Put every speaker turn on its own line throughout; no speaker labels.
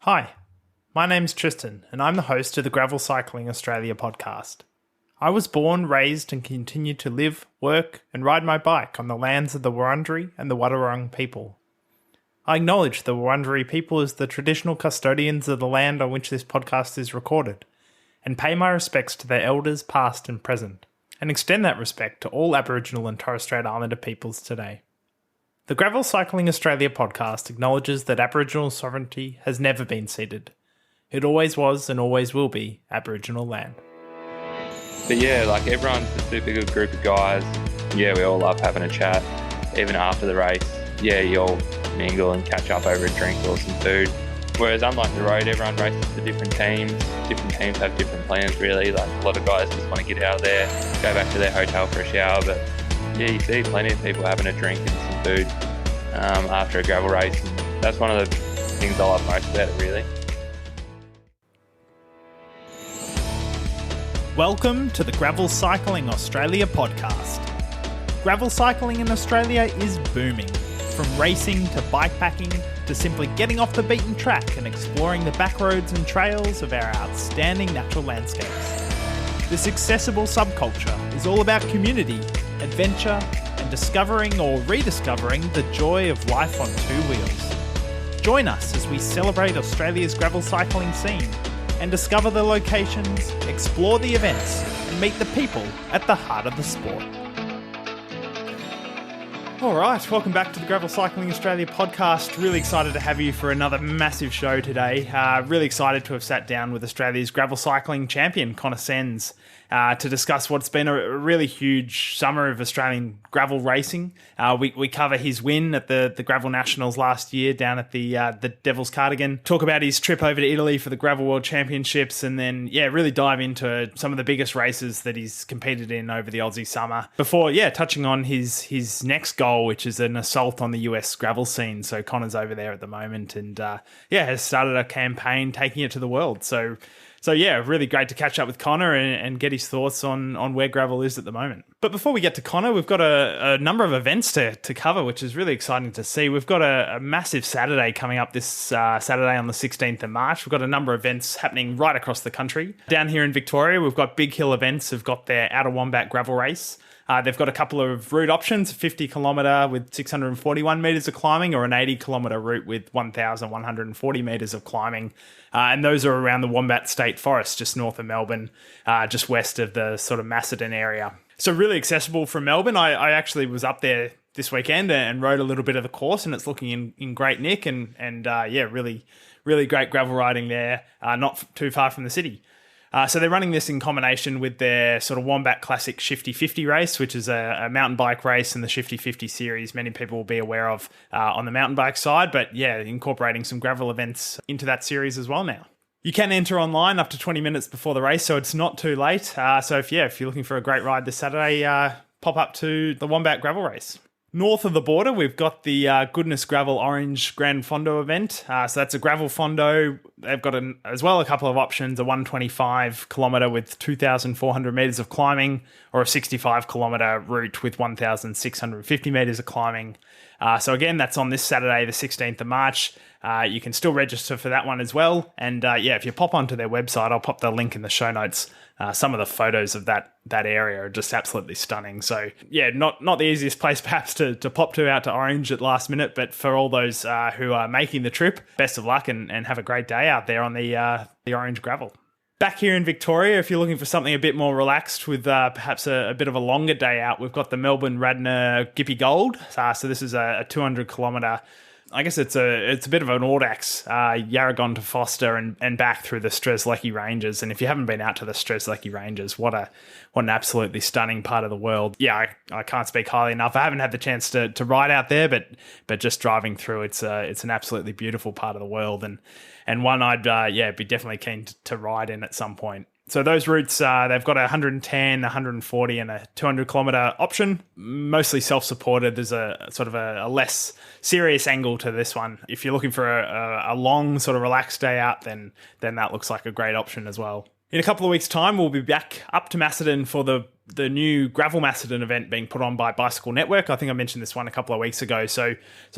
Hi, my name's Tristan, and I'm the host of the Gravel Cycling Australia podcast. I was born, raised, and continue to live, work, and ride my bike on the lands of the Wurundjeri and the Wadawurrung people. I acknowledge the Wurundjeri people as the traditional custodians of the land on which this podcast is recorded, and pay my respects to their elders past and present, and extend that respect to all Aboriginal and Torres Strait Islander peoples today. The Gravel Cycling Australia podcast acknowledges that Aboriginal sovereignty has never been ceded. It always was and always will be Aboriginal land.
But yeah, like everyone's a super good group of guys. Yeah, we all love having a chat. Even after the race, yeah, you all mingle and catch up over a drink or some food. Whereas unlike the road, everyone races for different teams. Different teams have different plans really. Like a lot of guys just want to get out of there, go back to their hotel for a shower. But yeah, you see plenty of people having a drink and some food after a gravel race. And that's one of the things I love most about it really.
Welcome to the Gravel Cycling Australia podcast. Gravel cycling in Australia is booming. From racing to bikepacking to simply getting off the beaten track and exploring the back roads and trails of our outstanding natural landscapes. This accessible subculture is all about community, adventure, and discovering or rediscovering the joy of life on two wheels. Join us as we celebrate Australia's gravel cycling scene and discover the locations, explore the events, and meet the people at the heart of the sport. All right, welcome back to the Gravel Cycling Australia podcast. Really excited to have you for another massive show today. Really excited to have sat down with Australia's gravel cycling champion, Connor Sens, to discuss what's been a really huge summer of Australian gravel racing. We cover his win at the Gravel Nationals last year down at the Devil's Cardigan. Talk about his trip over to Italy for the Gravel World Championships, and then really dive into some of the biggest races that he's competed in over the Aussie summer. Before touching on his next goal, which is an assault on the US gravel scene. So Connor's over there at the moment, and has started a campaign taking it to the world. So really great to catch up with Connor and get his thoughts on where gravel is at the moment. But before we get to Connor, we've got a number of events to cover, which is really exciting to see. We've got a massive Saturday coming up this Saturday on the 16th of March. We've got a number of events happening right across the country. Down here in Victoria, we've got Big Hill Events have got their Outer Wombat gravel race. They've got a couple of route options, a 50 kilometre with 641 metres of climbing or an 80 kilometre route with 1,140 metres of climbing. And those are around the Wombat State Forest, just north of Melbourne, just west of the sort of Macedon area. So really accessible from Melbourne. I actually was up there this weekend and rode a little bit of the course, and it's looking in great nick and really, really great gravel riding there, not too far from the city. So they're running this in combination with their sort of Wombat Classic Shifty 50 race, which is a mountain bike race in the Shifty 50 series many people will be aware of on the mountain bike side, but incorporating some gravel events into that series as well now. You can enter online up to 20 minutes before the race, so it's not too late. So if you're looking for a great ride this Saturday, pop up to the Wombat Gravel Race. North of the border, we've got the Goodness Gravel Orange Grand Fondo event. So that's a gravel fondo. They've got as well a couple of options, a 125 kilometre with 2,400 metres of climbing or a 65 kilometre route with 1,650 metres of climbing. So again, that's on this Saturday, the 16th of March. You can still register for that one as well. And if you pop onto their website, I'll pop the link in the show notes. Some of the photos of that area are just absolutely stunning. So not the easiest place perhaps to pop to out to Orange at last minute, but for all those who are making the trip, best of luck and have a great day out there on the Orange Gravel. Back here in Victoria, if you're looking for something a bit more relaxed with perhaps a bit of a longer day out, we've got the Melbourne Radnor Gippy Gold. So this is a 200 kilometre. I guess it's a bit of an Audax, Yarragon to Foster and back through the Strzelecki Ranges. And if you haven't been out to the Strzelecki Ranges, what an absolutely stunning part of the world. I can't speak highly enough. I haven't had the chance to ride out there, but just driving through, it's an absolutely beautiful part of the world and one I'd be definitely keen to ride in at some point. So those routes, they've got a 110, 140 and a 200 kilometre option, mostly self-supported. There's a sort of a less serious angle to this one. If you're looking for a long sort of relaxed day out, then that looks like a great option as well. In a couple of weeks' time, we'll be back up to Macedon for the the new Gravel Macedon event being put on by Bicycle Network. I think I mentioned this one a couple of weeks ago. So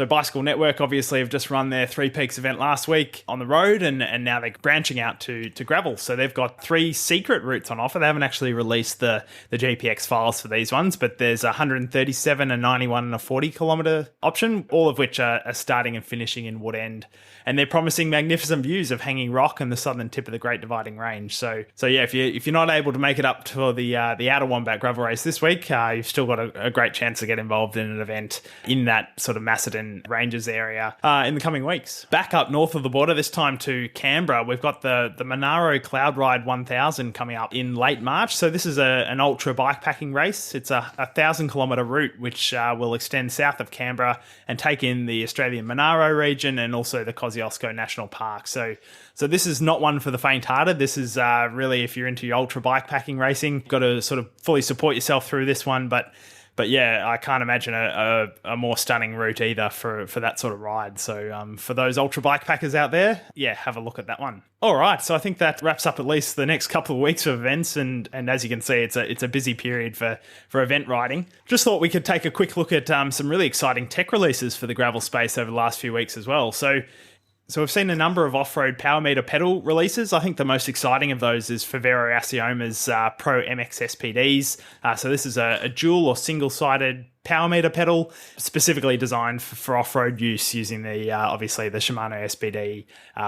Bicycle Network obviously have just run their Three Peaks event last week on the road, and now they're branching out to gravel. So they've got 3 secret routes on offer. They haven't actually released the GPX files for these ones, but there's a 137, a 91, and a 40 kilometre option, all of which are starting and finishing in Wood End. And they're promising magnificent views of Hanging Rock and the southern tip of the Great Dividing Range. So yeah, if you're not able to make it up to the Outer Wombat gravel race this week, you've still got a great chance to get involved in an event in that sort of Macedon Ranges area in the coming weeks. Back up north of the border, this time to Canberra, we've got the Monaro Cloud Ride 1000 coming up in late March. So this is an ultra bikepacking race. It's a 1,000-kilometre route which will extend south of Canberra and take in the Australian Monaro region and also the Kosciuszko National Park. So this is not one for the faint-hearted. This is really, if you're into your ultra bikepacking racing, you've got to sort of fully support yourself through this one. But yeah, I can't imagine a more stunning route either for that sort of ride. So for those ultra bikepackers out there, yeah, have a look at that one. All right, so I think that wraps up at least the next couple of weeks of events, and as you can see, it's a busy period for event riding. Just thought we could take a quick look at some really exciting tech releases for the gravel space over the last few weeks as well. So we've seen a number of off-road power meter pedal releases. I think the most exciting of those is Favero Asioma's Pro MX SPDs. So this is a dual or single-sided power meter pedal, specifically designed for off-road use using the obviously the Shimano SPD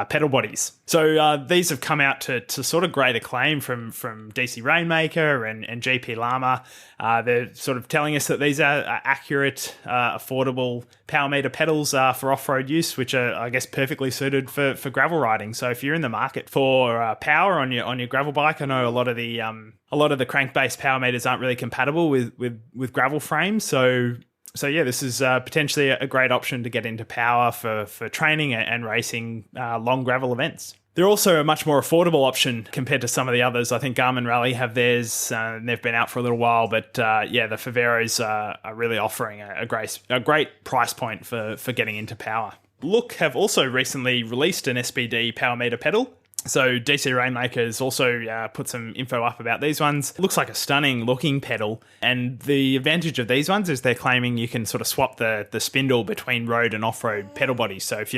pedal bodies. So these have come out to sort of great acclaim from DC Rainmaker and GP Llama. They're sort of telling us that these are accurate, affordable power meter pedals for off-road use, which are, I guess, perfectly suited for gravel riding. So if you're in the market for power on your gravel bike, I know a lot of the crank-based power meters aren't really compatible with gravel frames. So yeah, this is potentially a great option to get into power for training and racing long gravel events. They're also a much more affordable option compared to some of the others. I think Garmin Rally have theirs, and they've been out for a little while, but yeah, the Faveros are really offering a great price point for getting into power. Look have also recently released an SPD power meter pedal. So DC Rainmaker has also put some info up about these ones. It looks like a stunning looking pedal, and the advantage of these ones is they're claiming you can sort of swap the spindle between road and off-road pedal bodies. So if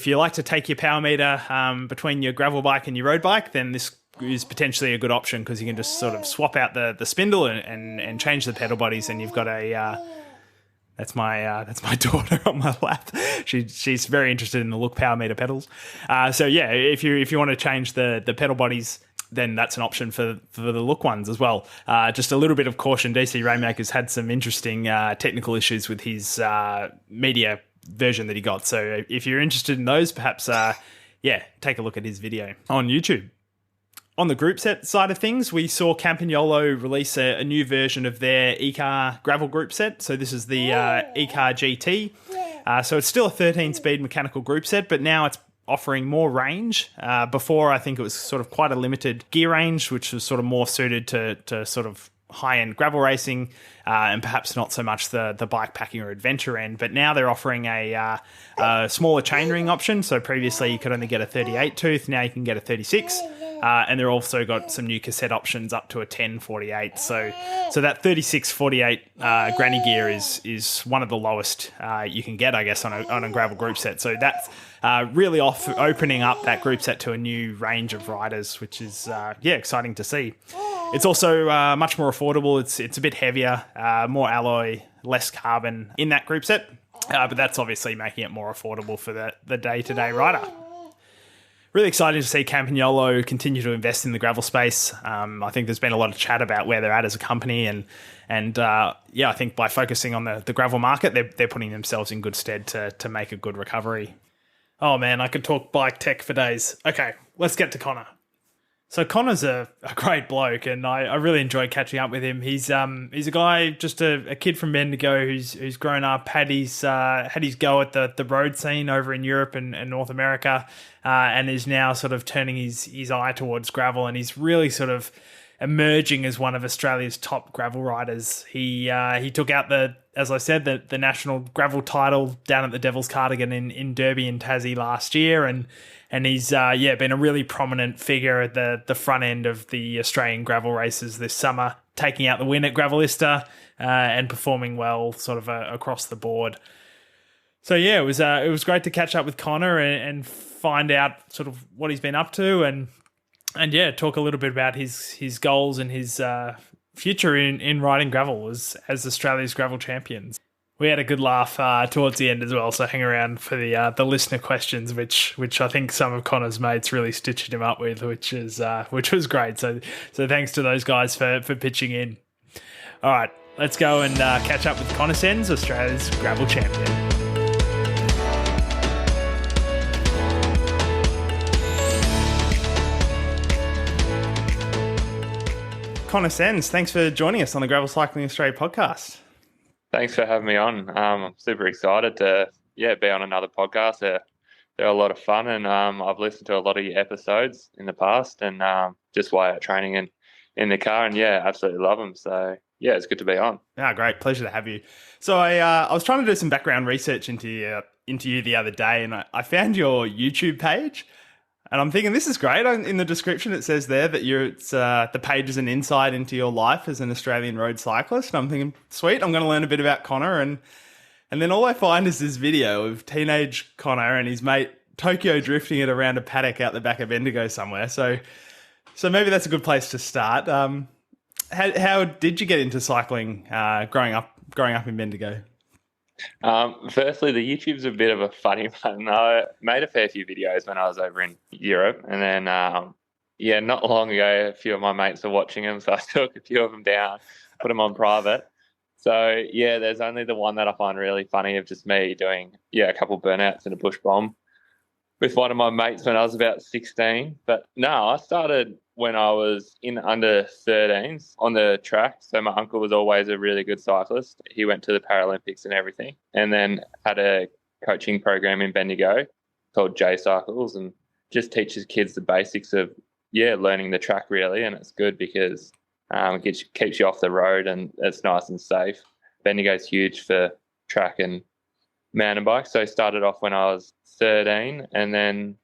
you like to take your power meter between your gravel bike and your road bike, then this is potentially a good option because you can just sort of swap out the spindle and change the pedal bodies, and you've got a... That's my daughter on my lap. She's very interested in the Look power meter pedals. So yeah, if you want to change the pedal bodies, then that's an option for the Look ones as well. Just a little bit of caution: DC Rainmaker's had some interesting technical issues with his media version that he got. So if you're interested in those, perhaps take a look at his video on YouTube. On the group set side of things, we saw Campagnolo release a new version of their eCar gravel group set. So this is the eCar GT. So it's still a 13-speed mechanical group set, but now it's offering more range. Before, I think it was sort of quite a limited gear range, which was sort of more suited to sort of high-end gravel racing and perhaps not so much the bike packing or adventure end. But now they're offering a smaller chainring option. So previously you could only get a 38 tooth. Now you can get a 36. And they're also got some new cassette options up to a 1048. So that 3648 granny gear is one of the lowest you can get, I guess, on a gravel group set. So that's really opening up that group set to a new range of riders, which is exciting to see. It's also much more affordable. It's a bit heavier, more alloy, less carbon in that group set, but that's obviously making it more affordable for the day-to-day rider. Really excited to see Campagnolo continue to invest in the gravel space. I think there's been a lot of chat about where they're at as a company, and I think by focusing on the gravel market, they're putting themselves in good stead to make a good recovery. Oh man, I could talk bike tech for days. Okay, let's get to Connor. So Connor's a great bloke, and I really enjoy catching up with him. He's a guy, just a kid from Bendigo who's grown up, had his go at the road scene over in Europe and North America, and is now sort of turning his eye towards gravel, and he's really sort of emerging as one of Australia's top gravel riders. He took out the national gravel title down at the Devil's Cardigan in Derby and Tassie last year, and And he's been a really prominent figure at the front end of the Australian gravel races this summer, taking out the win at Gravellista and performing well sort of across the board. So yeah, it was great to catch up with Connor and find out sort of what he's been up to and talk a little bit about his goals and his future in riding gravel as Australia's gravel champions. We had a good laugh towards the end as well, so hang around for the listener questions, which I think some of Connor's mates really stitched him up with, which was great. So thanks to those guys for pitching in. All right, let's go and catch up with Connor Sens, Australia's gravel champion. Connor Sens, thanks for joining us on the Gravel Cycling Australia podcast.
Thanks for having me on. I'm super excited to be on another podcast. They're a lot of fun, and I've listened to a lot of your episodes in the past, and just while out training in the car, and absolutely love them. So it's good to be on.
Great, pleasure to have you. So I was trying to do some background research into you the other day, and I found your YouTube page. And I'm thinking, this is great. In the description, it says there that the page is an insight into your life as an Australian road cyclist. And I'm thinking, sweet, I'm going to learn a bit about Connor. And then all I find is this video of teenage Connor and his mate Tokyo drifting it around a paddock out the back of Bendigo somewhere. So maybe that's a good place to start. How did you get into cycling growing up in Bendigo?
Firstly, the YouTube's a bit of a funny one. I made a fair few videos when I was over in Europe, and then not long ago, a few of my mates were watching them, so I took a few of them down, put them on private. So there's only the one that I find really funny of just me doing a couple burnouts and a bush bomb with one of my mates when I was about 16. But no, I started when I was in under 13s on the track. So my uncle was always a really good cyclist. He went to the Paralympics and everything, and then had a coaching program in Bendigo called J Cycles, and just teaches kids the basics of learning the track really. And it's good because it keeps you off the road and it's nice and safe. Bendigo's huge for track and mountain bike. So I started off when I was 13, and then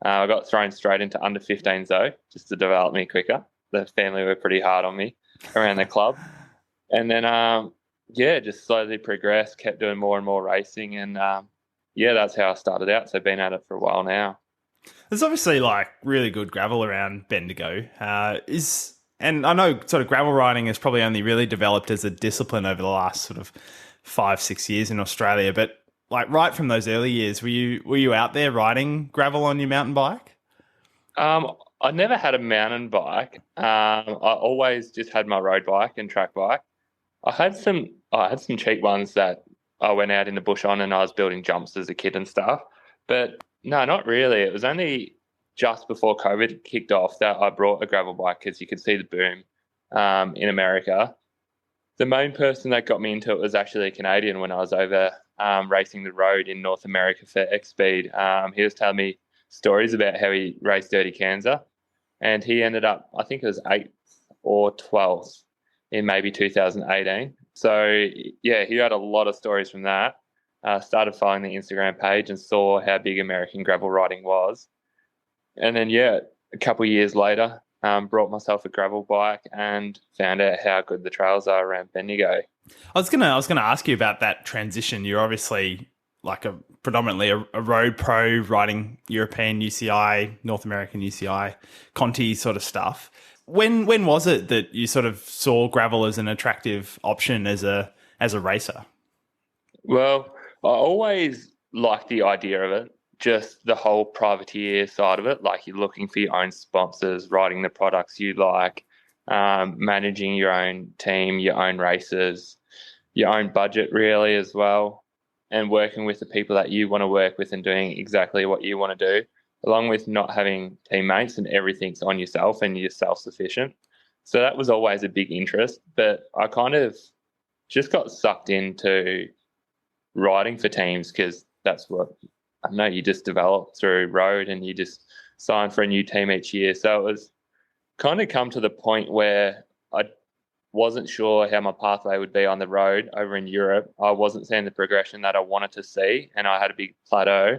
I got thrown straight into under 15s though, just to develop me quicker. The family were pretty hard on me around the club. And then, just slowly progressed, kept doing more and more racing. And, that's how I started out. So been at it for a while now.
There's obviously like really good gravel around Bendigo. And I know sort of gravel riding has probably only really developed as a discipline over the last sort of 5-6 years in Australia, but like right from those early years, were you out there riding gravel on your mountain bike?
I never had a mountain bike. I always just had my road bike and track bike. I had some cheap ones that I went out in the bush on, and I was building jumps as a kid and stuff. But no, not really. It was only just before COVID kicked off that I brought a gravel bike because you could see the boom in America. The main person that got me into it was actually a Canadian when I was over racing the road in North America for X-Speed. He was telling me stories about how he raced Dirty Kansas, and he ended up, I think it was 8th or 12th in maybe 2018. So, he had a lot of stories from that. Started following the Instagram page and saw how big American gravel riding was. And then, a couple of years later, brought myself a gravel bike and found out how good the trails are around Bendigo.
I was gonna ask you about that transition. You're obviously like predominantly a road pro riding European UCI, North American UCI, Conti sort of stuff. When was it that you sort of saw gravel as an attractive option as a racer?
Well, I always liked the idea of it, just the whole privateer side of it. Like you're looking for your own sponsors, riding the products you like, managing your own team, your own races, your own budget really as well, and working with the people that you want to work with and doing exactly what you want to do, along with not having teammates and everything's on yourself and you're self-sufficient. So that was always a big interest, but I kind of just got sucked into riding for teams because that's what I know you just develop through road and you just sign for a new team each year. So it was kind of come to the point where I wasn't sure how my pathway would be on the road over in Europe. I wasn't seeing the progression that I wanted to see, and I had a big plateau.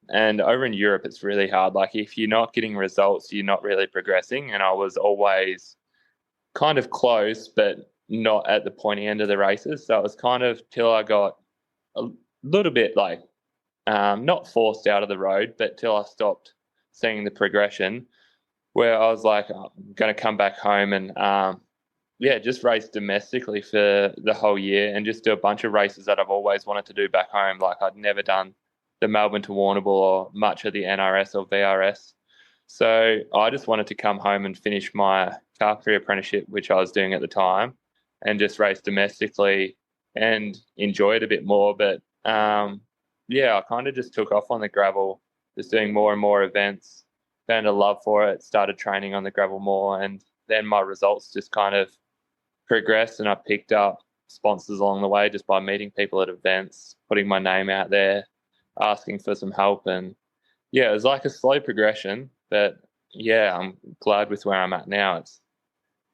And over in Europe, it's really hard. Like if you're not getting results, you're not really progressing. And I was always kind of close, but not at the pointy end of the races. So it was kind of till I got a little bit like not forced out of the road, but till I stopped seeing the progression, where I was like, oh, I'm going to come back home and just race domestically for the whole year and just do a bunch of races that I've always wanted to do back home. Like I'd never done the Melbourne to Warrnable or much of the NRS or VRS. So I just wanted to come home and finish my carpentry apprenticeship, which I was doing at the time, and just race domestically and enjoy it a bit more. But I kind of just took off on the gravel, just doing more and more events, found a love for it, started training on the gravel more, and then my results just kind of progressed, and I picked up sponsors along the way just by meeting people at events, putting my name out there, asking for some help. And it was like a slow progression, but I'm glad with where I'm at now. It's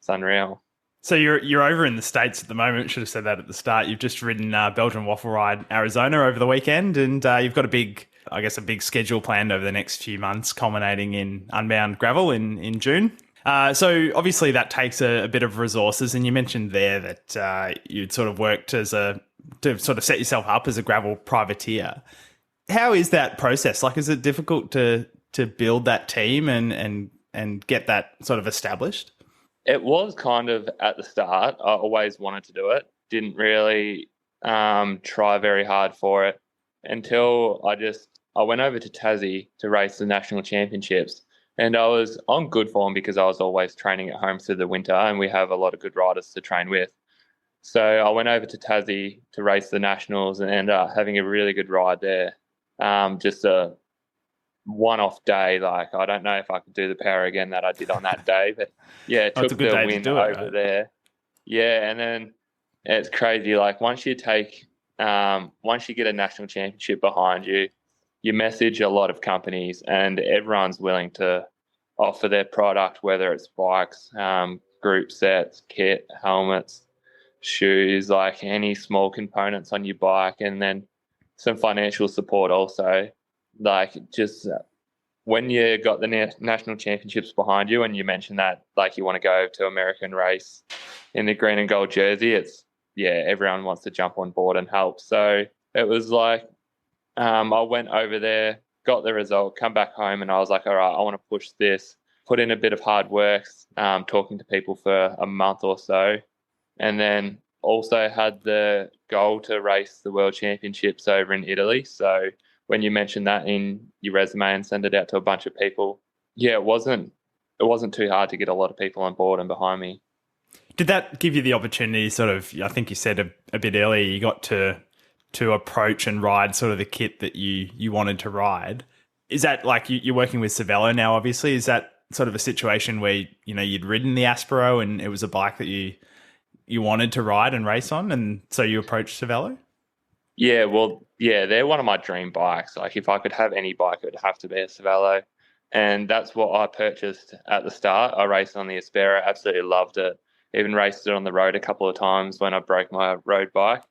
unreal.
So you're over in the States at the moment. Should have said that at the start. You've just ridden Belgian Waffle Ride Arizona over the weekend, and you've got a big schedule planned over the next few months, culminating in Unbound Gravel in June. So obviously that takes a bit of resources, and you mentioned there that you'd sort of worked to sort of set yourself up as a gravel privateer. How is that process? Like, is it difficult to build that team and get that sort of established?
It was kind of at the start. I always wanted to do it. Didn't really try very hard for it until I went over to Tassie to race the national championships. And I was on good form because I was always training at home through the winter, and we have a lot of good riders to train with. So I went over to Tassie to race the nationals and ended up having a really good ride there. Just a one-off day. Like, I don't know if I could do the power again that I did on that day, but it took the win over there. Yeah, and then it's crazy. Like once you get a national championship behind you, you message a lot of companies and everyone's willing to offer their product, whether it's bikes, group sets, kit, helmets, shoes, like any small components on your bike, and then some financial support also. Like just when you got the national championships behind you and you mentioned that like you want to go to American race in the green and gold jersey, it's everyone wants to jump on board and help. So it was like I went over there, got the result, come back home, and I was like, all right, I want to push this, put in a bit of hard work, talking to people for a month or so, and then also had the goal to race the World Championships over in Italy. So when you mentioned that in your resume and send it out to a bunch of people, it wasn't too hard to get a lot of people on board and behind me.
Did that give you the opportunity, sort of, I think you said a bit earlier, you got to approach and ride sort of the kit that you wanted to ride? Is that like you're working with Cervelo now, obviously? Is that sort of a situation where, you'd ridden the Aspero and it was a bike that you wanted to ride and race on, and so you approached Cervelo?
Yeah, well, they're one of my dream bikes. Like if I could have any bike, it would have to be a Cervelo. And that's what I purchased at the start. I raced on the Aspero, absolutely loved it. Even raced it on the road a couple of times when I broke my road bike.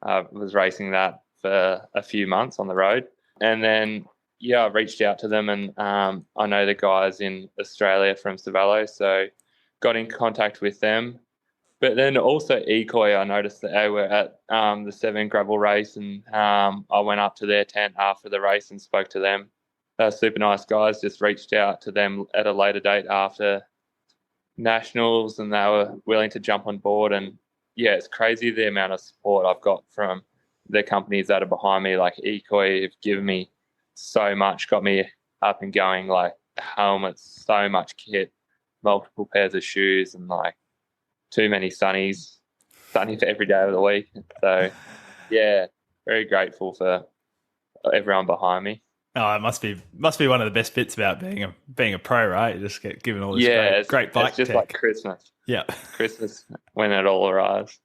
I was racing that for a few months on the road. And then, I reached out to them, and I know the guys in Australia from Cervelo, so got in contact with them. But then also Ecoy, I noticed that they were at the 7 gravel race, and I went up to their tent after the race and spoke to them. They're super nice guys, just reached out to them at a later date after nationals, and they were willing to jump on board. And it's crazy the amount of support I've got from the companies that are behind me. Like Ecoy have given me so much, got me up and going, like helmets, so much kit, multiple pairs of shoes, and like too many sunnies for every day of the week. So very grateful for everyone behind me.
Oh, it must be one of the best bits about being a pro, right? You just get given all this great bike
it's just
tech.
Like Christmas.
Yeah.
Christmas when it all arrives.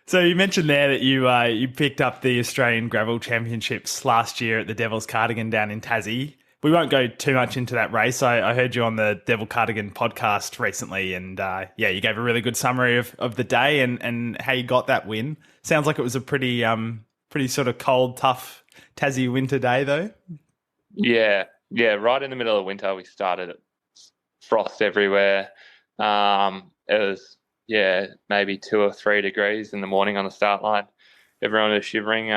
So you mentioned there that you picked up the Australian Gravel Championships last year at the Devil's Cardigan down in Tassie. We won't go too much into that race. I heard you on the Devil Cardigan podcast recently, and you gave a really good summary of the day and how you got that win. Sounds like it was a pretty sort of cold, tough Tassie winter day though.
Yeah, right in the middle of winter, we started it. Frost everywhere. It was, maybe 2 or 3 degrees in the morning on the start line. Everyone was shivering.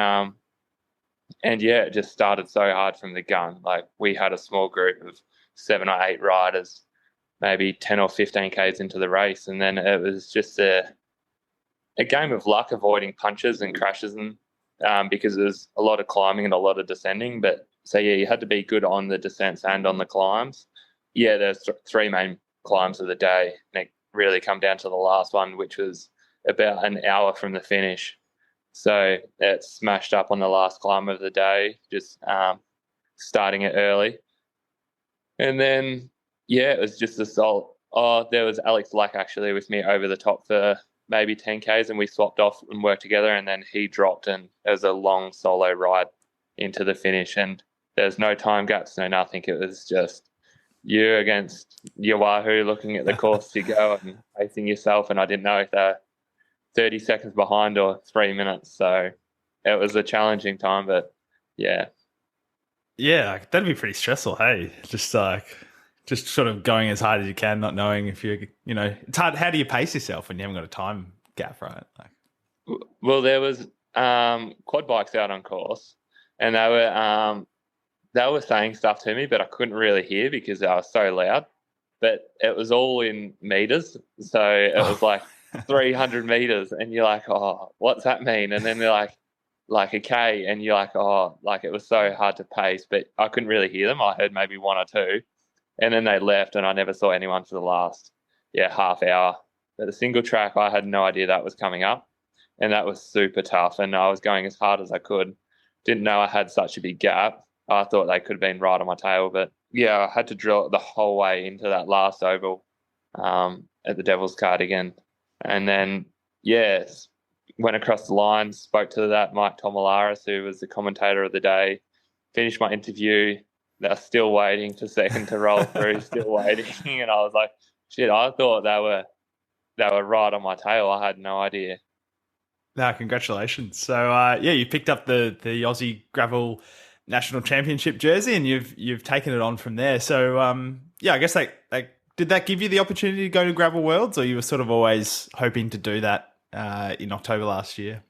It just started so hard from the gun. Like, we had a small group of 7 or 8 riders, maybe 10 or 15 Ks into the race. And then it was just a game of luck, avoiding punches and crashes, and because there's a lot of climbing and a lot of descending. But so, you had to be good on the descents and on the climbs. Yeah, there's 3 main climbs of the day, and it really come down to the last one, which was about an hour from the finish. So it smashed up on the last climb of the day, just starting it early. And then, it was just assault. Oh, there was Alex Black actually with me over the top for maybe 10 Ks, and we swapped off and worked together, and then he dropped, and it was a long solo ride into the finish, and there's no time gaps, no nothing. It was just you against your Wahoo looking at the course to go and pacing yourself, and I didn't know if they're 30 seconds behind or 3 minutes. So it was a challenging time, but yeah.
Yeah, that'd be pretty stressful, hey? Just sort of going as hard as you can, not knowing if it's hard. How do you pace yourself when you haven't got a time gap, right?
Well, there was quad bikes out on course, and they were saying stuff to me, but I couldn't really hear because they were so loud. But it was all in meters, so it was like 300 meters, and you're like, oh, what's that mean? And then they're like a K, and you're like, oh, like, it was so hard to pace, but I couldn't really hear them. I heard maybe 1 or 2, and then they left, and I never saw anyone for the last half hour. But the single track, I had no idea that was coming up, and that was super tough, and I was going as hard as I could. Didn't know I had such a big gap. I thought they could have been right on my tail, but I had to drill it the whole way into that last oval at the Devil's Cardigan. And then, went across the line, spoke to that Mike Tomalaris, who was the commentator of the day, finished my interview. They're still waiting for second to roll through, still waiting. And I was like, shit, I thought they were right on my tail. I had no idea.
No, congratulations. So, you picked up the Aussie Gravel National Championship jersey, and you've taken it on from there. So, I guess did that give you the opportunity to go to Gravel Worlds, or you were sort of always hoping to do that in October last year?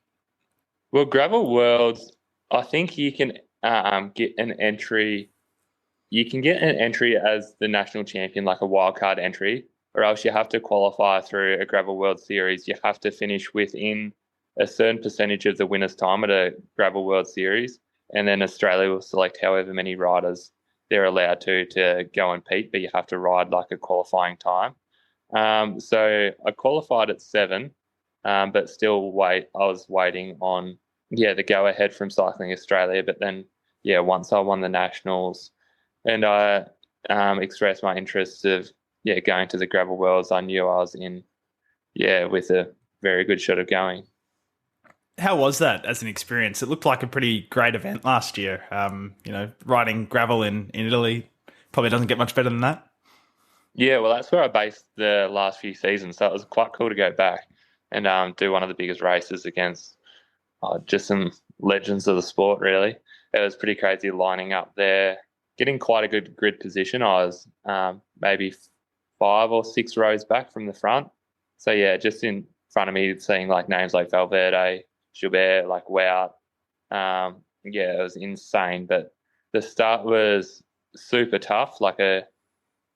Well, Gravel Worlds, I think you can get an entry. You can get an entry as the national champion, like a wildcard entry, or else you have to qualify through a Gravel World Series. You have to finish within a certain percentage of the winner's time at a Gravel World Series, and then Australia will select however many riders they're allowed to go and compete, but you have to ride like a qualifying time. So I qualified at 7, but still I was waiting on the go ahead from Cycling Australia. But then once I won the nationals, and I expressed my interest of going to the Gravel Worlds, I knew I was in with a very good shot of going.
How was that as an experience? It looked like a pretty great event last year. Riding gravel in Italy probably doesn't get much better than that.
Yeah, well, that's where I based the last few seasons. So it was quite cool to go back and do one of the biggest races against just some legends of the sport, really. It was pretty crazy lining up there, getting quite a good grid position. I was maybe 5 or 6 rows back from the front. So, just in front of me, seeing like names like Valverde, Gilbert, like Wout. It was insane. But the start was super tough, like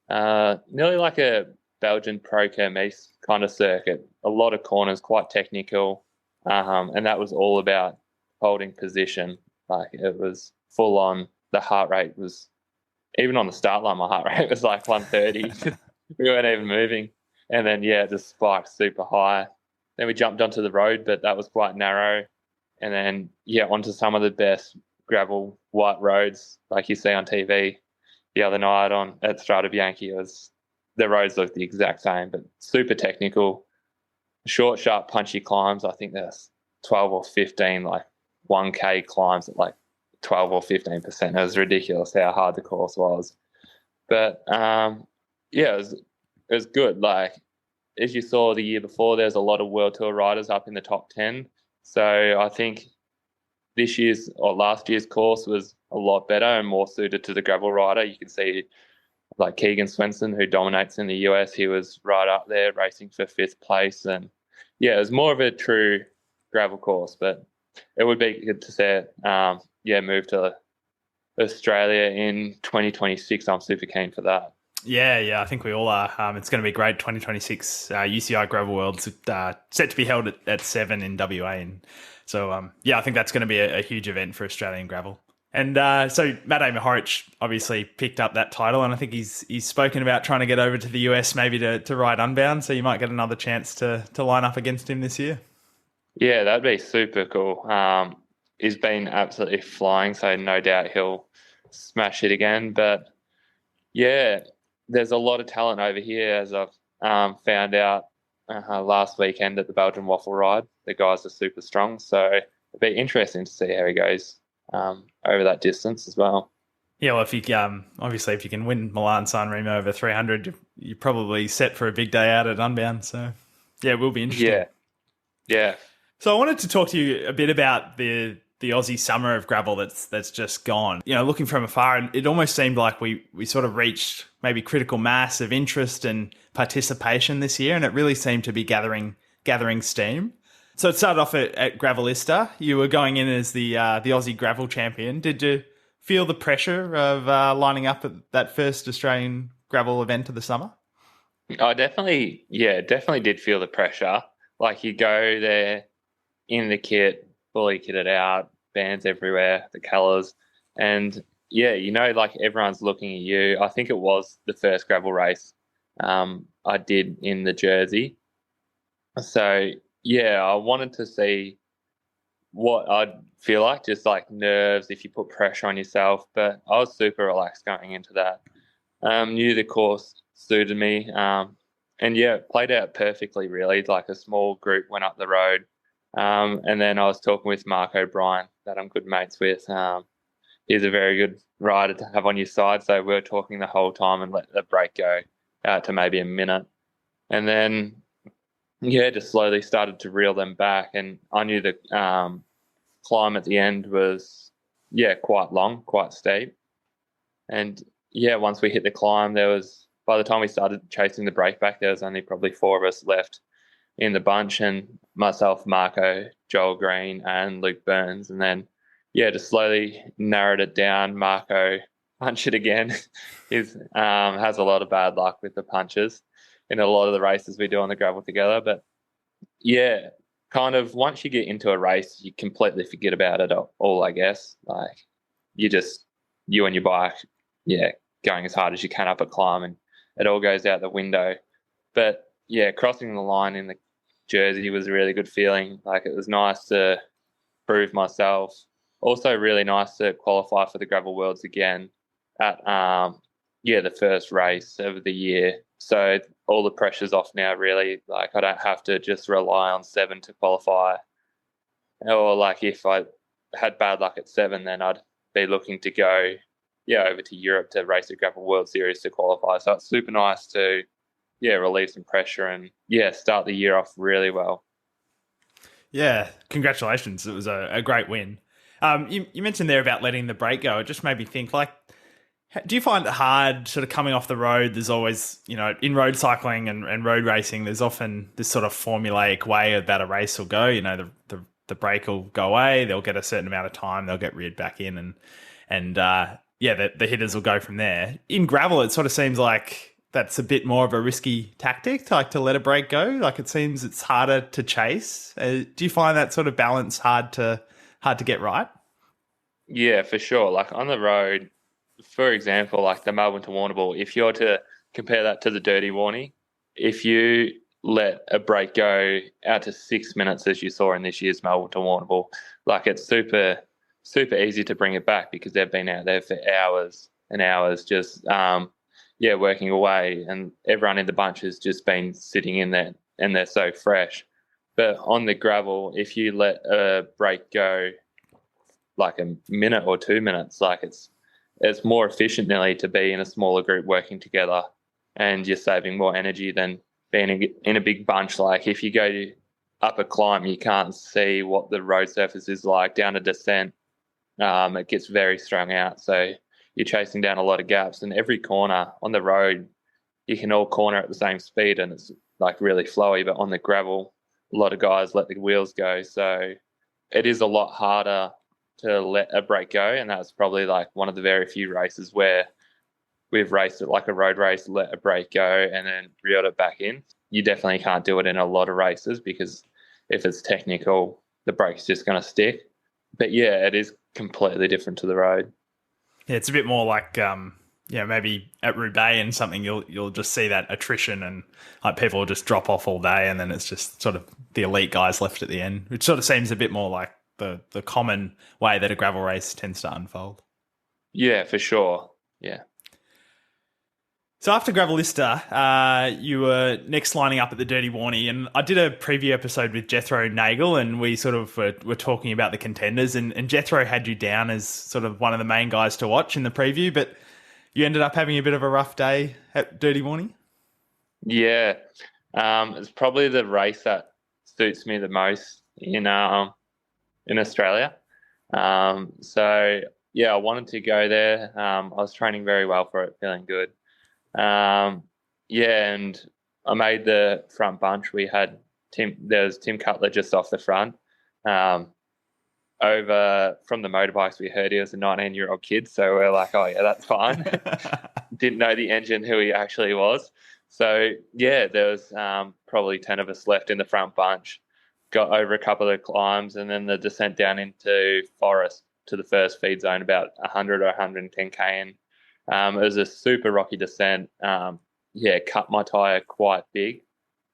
nearly like a Belgian Pro Kermesse kind of circuit. A lot of corners, quite technical, and that was all about holding position. Like, it was full on. The heart rate was, even on the start line, my heart rate was like 130. We weren't even moving, and then it just spiked super high. Then we jumped onto the road, but that was quite narrow. And then, onto some of the best gravel white roads like you see on TV. The other night at Strada Bianchi, the roads looked the exact same, but super technical, short, sharp, punchy climbs. I think there's 12 or 15, like 1K climbs at like 12 or 15%. It was ridiculous how hard the course was. But, it was good. Like, as you saw the year before, there's a lot of World Tour riders up in the top 10. So I think this year's or last year's course was a lot better and more suited to the gravel rider. You can see like Keegan Swenson, who dominates in the US, he was right up there racing for 5th place. And yeah, it was more of a true gravel course, but it would be good to see it, move to Australia in 2026. I'm super keen for that.
Yeah, I think we all are. It's going to be great. 2026 UCI Gravel Worlds set to be held at 7 in WA. And so, I think that's going to be a huge event for Australian gravel. And so Matt Mohoric obviously picked up that title, and I think he's spoken about trying to get over to the US maybe to ride Unbound, so you might get another chance to line up against him this year.
Yeah, that'd be super cool. He's been absolutely flying, so no doubt he'll smash it again. But yeah, there's a lot of talent over here, as I've found out last weekend at the Belgian Waffle Ride. The guys are super strong, so it'd be interesting to see how he goes over that distance as well.
Yeah, well, if you can win Milan San Remo over 300, you're probably set for a big day out at Unbound. So yeah, it will be interesting.
Yeah.
So I wanted to talk to you a bit about the Aussie summer of gravel that's just gone. You know, looking from afar, it almost seemed like we sort of reached maybe critical mass of interest and participation this year, and it really seemed to be gathering steam. So it started off at Gravellista. You were going in as the Aussie gravel champion. Did you feel the pressure of lining up at that first Australian gravel event of the summer?
I definitely did feel the pressure. Like, you go there in the kit, fully kitted out, bands everywhere, the colours, and yeah, like everyone's looking at you. I think it was the first gravel race I did in the jersey. So yeah, I wanted to see what I'd feel like, just like nerves if you put pressure on yourself. But I was super relaxed going into that. Knew the course suited me. And yeah, it played out perfectly, really. Like, a small group went up the road. And then I was talking with Mark O'Brien, that I'm good mates with. He's a very good rider to have on your side. So we were talking the whole time and let the break go to maybe a minute. And then, yeah, just slowly started to reel them back. And I knew the climb at the end was, quite long, quite steep. And yeah, once we hit the climb, by the time we started chasing the break back, there was only probably 4 of us left in the bunch, and myself, Marco, Joel Green, and Luke Burns. And then, just slowly narrowed it down. Marco punched it again. He has a lot of bad luck with the punches in a lot of the races we do on the gravel together. But yeah, kind of once you get into a race, you completely forget about it all, I guess. Like, you and your bike, going as hard as you can up a climb, and it all goes out the window. But yeah, crossing the line in the jersey was a really good feeling. Like, it was nice to prove myself. Also really nice to qualify for the Gravel Worlds again at the first race of the year. So all the pressure's off now, really. Like, I don't have to just rely on 7 to qualify. Or like, if I had bad luck at 7, then I'd be looking to go over to Europe to race the Gravel World Series to qualify. So it's super nice to relieve some pressure and start the year off really well.
Yeah, congratulations. It was a great win. You mentioned there about letting the brake go. It just made me think, like, do you find it hard sort of coming off the road? There's always, in road cycling and road racing, there's often this sort of formulaic way that a race will go. The brake will go away, they'll get a certain amount of time, they'll get reared back in, and the hitters will go from there. In gravel, it sort of seems like that's a bit more of a risky tactic, like to let a brake go. Like, it seems it's harder to chase. Do you find that sort of balance hard to get right?
Yeah, for sure. Like, on the road, for example, like the Melbourne to Warrnambool, if you're to compare that to the Dirty Warrny, if you let a break go out to 6 minutes, as you saw in this year's Melbourne to Warrnambool, like, it's super, super easy to bring it back because they've been out there for hours and hours just, working away, and everyone in the bunch has just been sitting in there and they're so fresh. But on the gravel, if you let a break go like a minute or 2 minutes, like, it's more efficient nearly to be in a smaller group working together, and you're saving more energy than being in a big bunch. Like, if you go up a climb, you can't see what the road surface is like. Down a descent, it gets very strung out. So you're chasing down a lot of gaps, and every corner on the road, you can all corner at the same speed, and it's like really flowy. But on the gravel, a lot of guys let the wheels go. So it is a lot harder to let a brake go. And that's probably like one of the very few races where we've raced it like a road race, let a brake go and then reeled it back in. You definitely can't do it in a lot of races because if it's technical, the brake's just going to stick. But yeah, it is completely different to the road.
Yeah, it's a bit more like, maybe at Roubaix and something, you'll just see that attrition and like people will just drop off all day, and then it's just sort of the elite guys left at the end, which sort of seems a bit more like the common way that a gravel race tends to unfold.
Yeah, for sure. Yeah.
So after Gravellista, you were next lining up at the Dirty Warrny, and I did a preview episode with Jethro Nagel, and we sort of were talking about the contenders, and Jethro had you down as sort of one of the main guys to watch in the preview, but you ended up having a bit of a rough day at Dirty Warrny?
Yeah. It's probably the race that suits me the most in Australia. So, yeah, I wanted to go there. I was training very well for it, feeling good. And I made the front bunch. We had there's Tim Cutler just off the front. Over from the motorbikes, we heard he was a 19-year-old kid. So we're like, oh, yeah, that's fine. Didn't know the engine who he actually was. So, yeah, there was probably 10 of us left in the front bunch. Got over a couple of climbs and then the descent down into forest to the first feed zone, about 100 or 110k in. It was a super rocky descent. Cut my tyre quite big.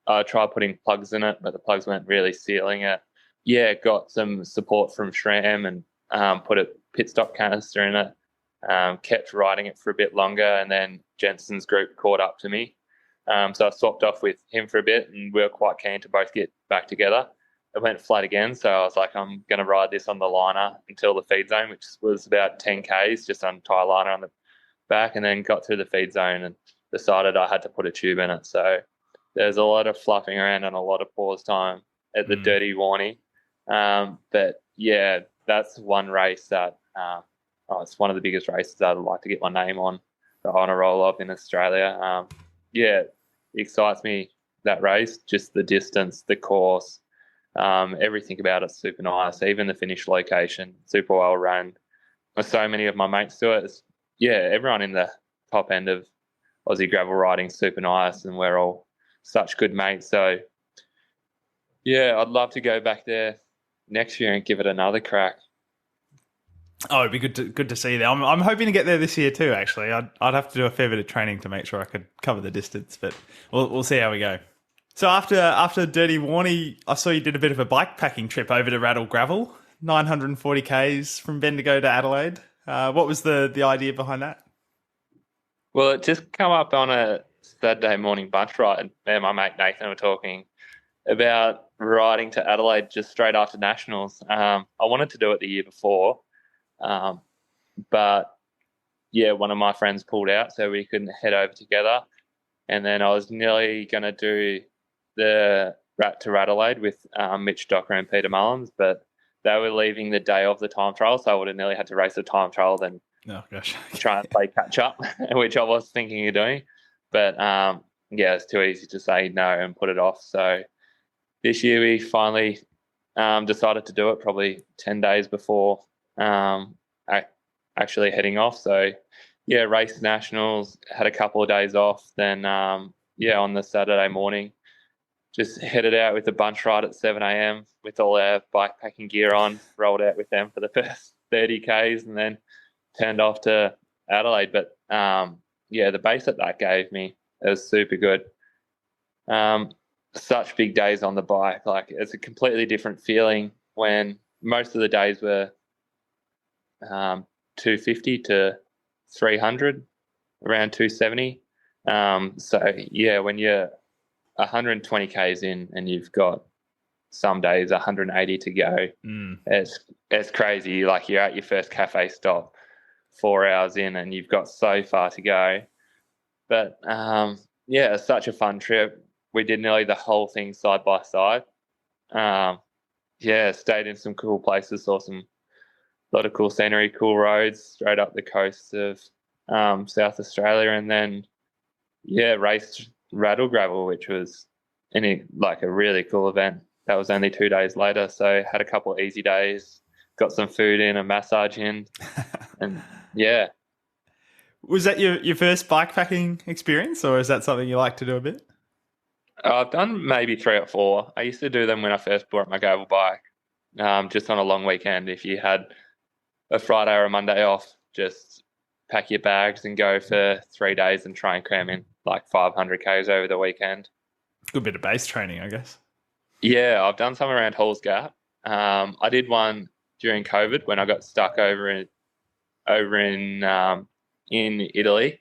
I tried putting plugs in it, but the plugs weren't really sealing it. Yeah, got some support from SRAM and put a pit stop canister in it. Kept riding it for a bit longer, and then Jensen's group caught up to me. So I swapped off with him for a bit, and we were quite keen to both get back together. It went flat again, so I was like, I'm going to ride this on the liner until the feed zone, which was about 10 Ks, just on tyre liner on the back, and then got through the feed zone and decided I had to put a tube in it. So there's a lot of fluffing around and a lot of pause time at the Dirty Warrny. But yeah, that's one race that it's one of the biggest races that I'd like to get my name on the honour roll of in Australia. It excites me, that race, just the distance, the course, everything about it's super nice. Even the finish location, super well run. So many of my mates do it. Everyone in the top end of Aussie gravel riding super nice, and we're all such good mates. So yeah, I'd love to go back there next year and give it another crack.
Oh, it'd be good to see you there. I'm hoping to get there this year too. Actually, I'd have to do a fair bit of training to make sure I could cover the distance, but we'll see how we go. So after Dirty Warrny, I saw you did a bit of a bike packing trip over to RADL Gravel, 940 k's from Bendigo to Adelaide. What was the idea behind that?
Well, it just come up on a Saturday morning bunch ride, and me and my mate Nathan were talking about riding to Adelaide just straight after Nationals. I wanted to do it the year before, but one of my friends pulled out, so we couldn't head over together. And then I was nearly going to do the Rat to Adelaide with Mitch Docker and Peter Mullins, but they were leaving the day of the time trial, so I would have nearly had to race the time trial then try and play catch up, which I was thinking of doing. But it's too easy to say no and put it off. So this year we finally decided to do it, probably 10 days before actually heading off. So race Nationals, had a couple of days off. Then on the Saturday morning, just headed out with a bunch ride at 7 a.m. with all our bike packing gear on, rolled out with them for the first 30 Ks and then turned off to Adelaide. But the base that gave me, it was super good. Such big days on the bike. Like, it's a completely different feeling when most of the days were 250 to 300, around 270. When you're 120 Ks in and you've got some days 180 to go, it's crazy. Like, you're at your first cafe stop 4 hours in and you've got so far to go. But it's such a fun trip. We did nearly the whole thing side by side. Yeah, stayed in some cool places, saw some lot of cool scenery, cool roads straight up the coast of South Australia, and then raced RADL Gravel, which was a really cool event. That was only 2 days later, so had a couple of easy days, got some food in, a massage in, and yeah.
Was that your first bikepacking experience, or is that something you like to do a bit?
I've done maybe 3 or 4. I used to do them when I first bought my gravel bike, just on a long weekend. If you had a Friday or a Monday off, just pack your bags and go for 3 days and try and cram in like 500 Ks over the weekend.
Good bit of base training, I guess.
Yeah, I've done some around Halls Gap. I did one during COVID when I got stuck over in Italy.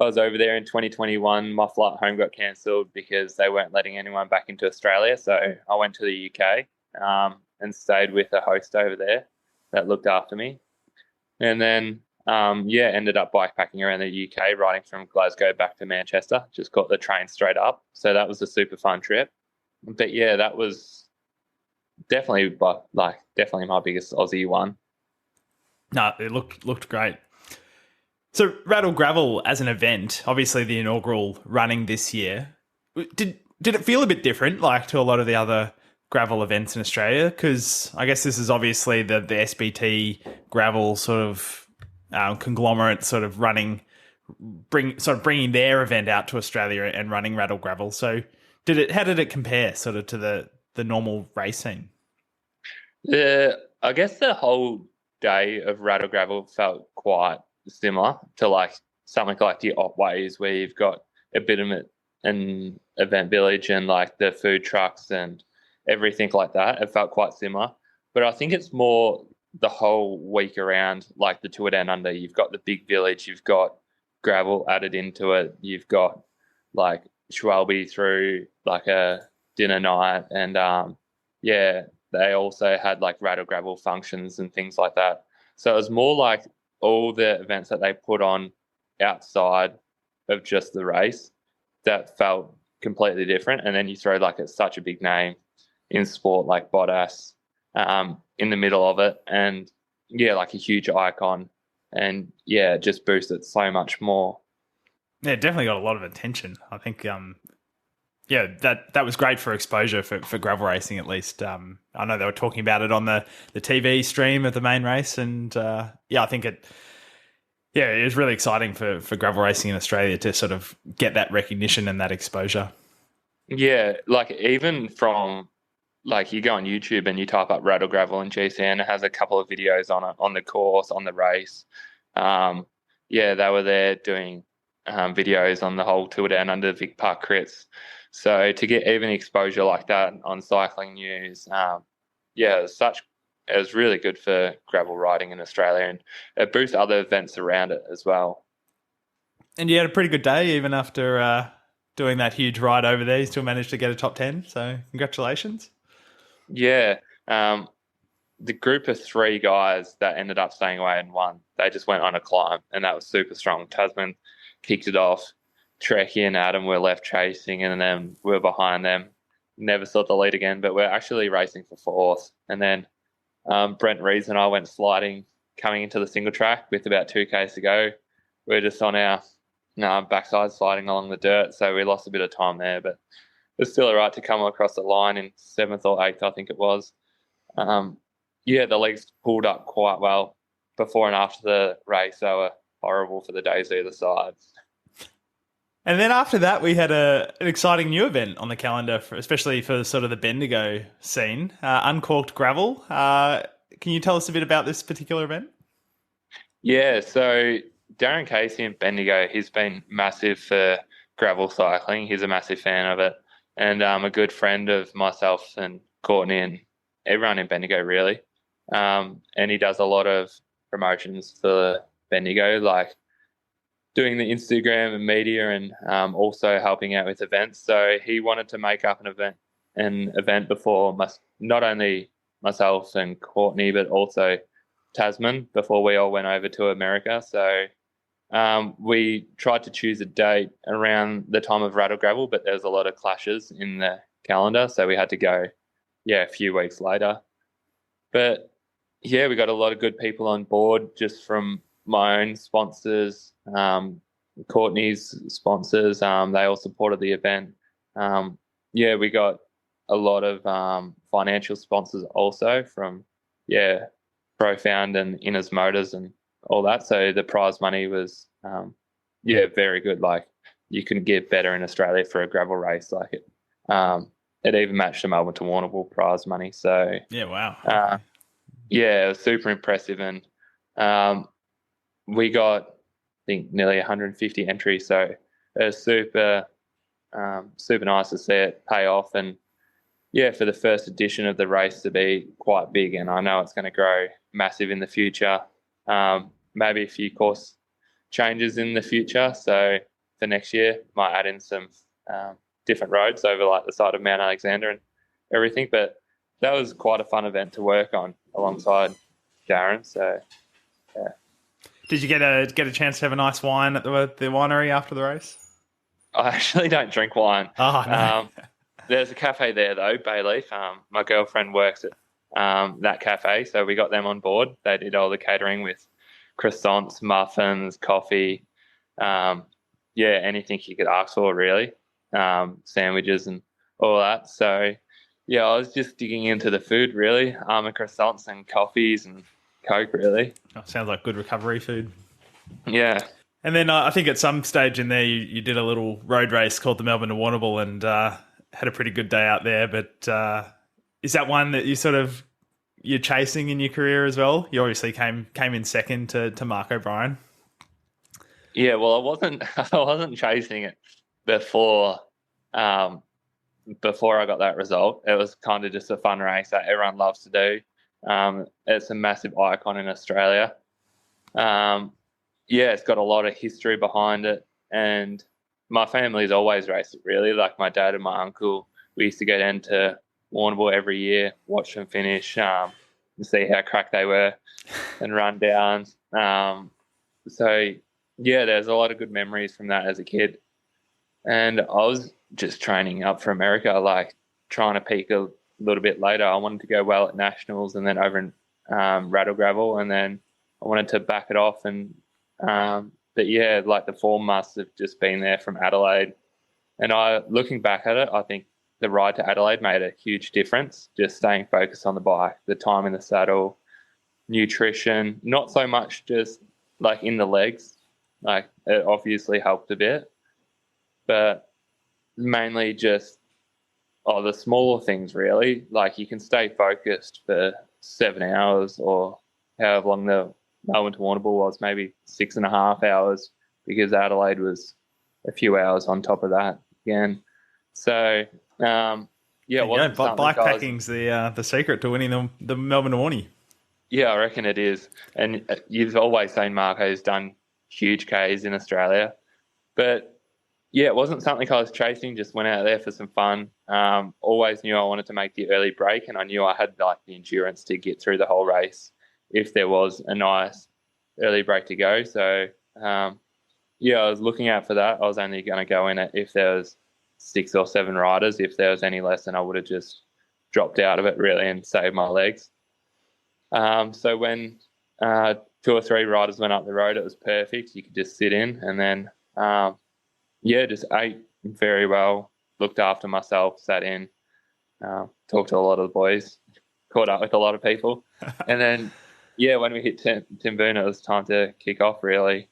I was over there in 2021. My flight home got cancelled because they weren't letting anyone back into Australia. So I went to the UK and stayed with a host over there that looked after me. And then, ended up bikepacking around the UK, riding from Glasgow back to Manchester. Just got the train straight up. So that was a super fun trip. But yeah, that was definitely my biggest Aussie one.
No, it looked great. So RADL Gravel as an event, obviously the inaugural running this year, did it feel a bit different, like to a lot of the other gravel events in Australia? Because I guess this is obviously the SBT gravel sort of conglomerate sort of bringing their event out to Australia and running RADL Gravel. So how did it compare sort of to the normal race scene?
I guess the whole day of RADL Gravel felt quite similar to like something like the Otways, where you've got a bit of an event village and like the food trucks and everything like that. It felt quite similar, but I think it's more the whole week around, like the Tour Down Under. You've got the big village, you've got gravel added into it, you've got like Schwalbe through like a dinner night, and they also had like RADL Gravel functions and things like that. So it was more like all the events that they put on outside of just the race that felt completely different. And then you throw like such a big name in sport like Bottas in the middle of it, and like a huge icon, and it just boosts it so much more.
Yeah, it definitely got a lot of attention. I think that was great for exposure for gravel racing, at least. I know they were talking about it on the TV stream of the main race, and I think it was really exciting for gravel racing in Australia to sort of get that recognition and that exposure. Yeah,
like even from like you go on YouTube and you type up RADL Gravel and GCN, it has a couple of videos on it, on the course, on the race. They were there doing videos on the whole Tour Down Under Vic Park crits. So to get even exposure like that on cycling news, it was really good for gravel riding in Australia, and it boosts other events around it as well.
And you had a pretty good day even after doing that huge ride over there. You still managed to get a top 10, so congratulations.
Yeah. The group of 3 guys that ended up staying away and won, they just went on a climb, and that was super strong. Tasman kicked it off. Trekkie and Adam were left chasing, and then we were behind them. Never saw the lead again, but we're actually racing for 4th. And then Brent Rees and I went sliding coming into the single track with about 2Ks to go. We're just on our backside sliding along the dirt, so we lost a bit of time there, but it was still all right to come across the line in 7th or 8th, I think it was. The legs pulled up quite well before and after the race. They were horrible for the days either side.
And then after that, we had an exciting new event on the calendar, especially for sort of the Bendigo scene, Uncorked Gravel. Can you tell us a bit about this particular event?
Yeah, so Darren Casey in Bendigo, he's been massive for gravel cycling. He's a massive fan of it, and a good friend of myself and Courtney and everyone in Bendigo, really. And he does a lot of promotions for Bendigo, like doing the Instagram and media, and also helping out with events. So he wanted to make up an event before not only myself and Courtney, but also Tasman, before we all went over to America. So we tried to choose a date around the time of RADL Gravel, but there's a lot of clashes in the calendar, so we had to go a few weeks later. But yeah, we got a lot of good people on board just from my own sponsors, Courtney's sponsors. They all supported the event. We got a lot of financial sponsors also from, Profound and Innes Motors and all that. So the prize money was, very good. Like, you couldn't get better in Australia for a gravel race. Like it even matched the Melbourne to Warrnambool prize money. So
yeah, wow.
it was super impressive, and we got, I think, nearly 150 entries. So it was super nice to see it pay off, and for the first edition of the race to be quite big, and I know it's going to grow massive in the future. Maybe a few course changes in the future. So for next year, might add in some different roads over like the side of Mount Alexander and everything. But that was quite a fun event to work on alongside Darren. So yeah.
Did you get a chance to have a nice wine at the winery after the race?
I actually don't drink wine.
Oh, no.
There's a cafe there though, Bayleaf. My girlfriend works at that cafe, so we got them on board. They did all the catering with croissants, muffins, coffee, anything you could ask for really, sandwiches and all that. So I was just digging into the food really, and croissants and coffees and Coke really.
Oh, sounds like good recovery food.
Yeah.
And then I think at some stage in there you did a little road race called the Melbourne to Warrnambool and had a pretty good day out there. But is that one that you're chasing in your career as well? You obviously came in second to Mark O'Brien.
Yeah, well, I wasn't chasing it before I got that result. It was kind of just a fun race that everyone loves to do. It's a massive icon in Australia. It's got a lot of history behind it, and my family's always raced it really. Like my dad and my uncle, we used to go down to Warrnambool every year, watch them finish, and see how crack they were and run downs. There's a lot of good memories from that as a kid. And I was just training up for America, like trying to peak a little bit later. I wanted to go well at nationals and then over in RADL Gravel, and then I wanted to back it off. And like the form must have just been there from Adelaide. And looking back at it, I think the ride to Adelaide made a huge difference. Just staying focused on the bike, the time in the saddle, nutrition, not so much just like in the legs. Like it obviously helped a bit, but mainly just the smaller things really. Like you can stay focused for 7 hours or however long the Melbourne to Warrnambool was, maybe 6.5 hours, because Adelaide was a few hours on top of that again. So bike
packing's the secret to winning the Melbourne to Warrnambool.
Yeah, I reckon it is. And you've always seen Marco's done huge Ks in Australia, but it wasn't something I was chasing. Just went out there for some fun. Always knew I wanted to make the early break, and I knew I had like the endurance to get through the whole race if there was a nice early break to go. So I was looking out for that. I was only going to go in it if there was 6 or 7 riders. If there was any less, then I would have just dropped out of it really and saved my legs. So when 2 or 3 riders went up the road, it was perfect. You could just sit in, and then just ate very well, looked after myself, sat in, talked to a lot of the boys, caught up with a lot of people. And then, when we hit Timboon, it was time to kick off, really.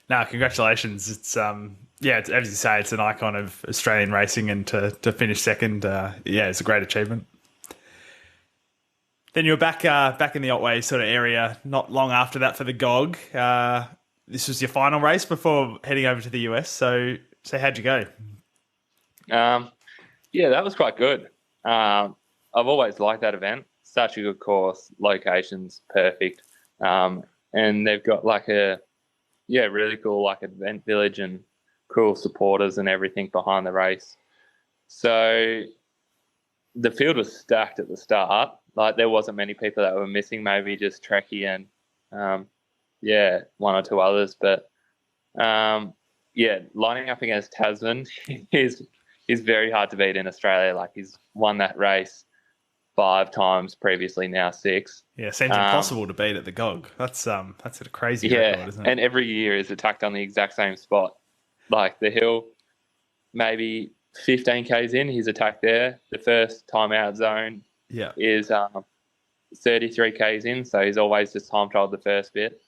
No, congratulations. It's it's, as you say, it's an icon of Australian racing, and to finish second, it's a great achievement. Then you were back in the Otway sort of area not long after that for the GOGG. This was your final race before heading over to the US. So how'd you go?
That was quite good. I've always liked that event. Such a good course, location's perfect. And they've got like a really cool like event village and cool supporters and everything behind the race. So the field was stacked at the start. Like there wasn't many people that were missing, maybe just Trekkie and 1 or 2 others. But lining up against Tasman, he's he's very hard to beat in Australia. Like, he's won that race 5 times previously, now 6.
Yeah, seems impossible to beat at the GOGG. That's a crazy
Yeah,
record, isn't it?
and every year is attacked on the exact same spot. Like the hill, maybe 15 k's in, he's attacked there. The first timeout zone is 33 k's in, so he's always just time trialed the first bit.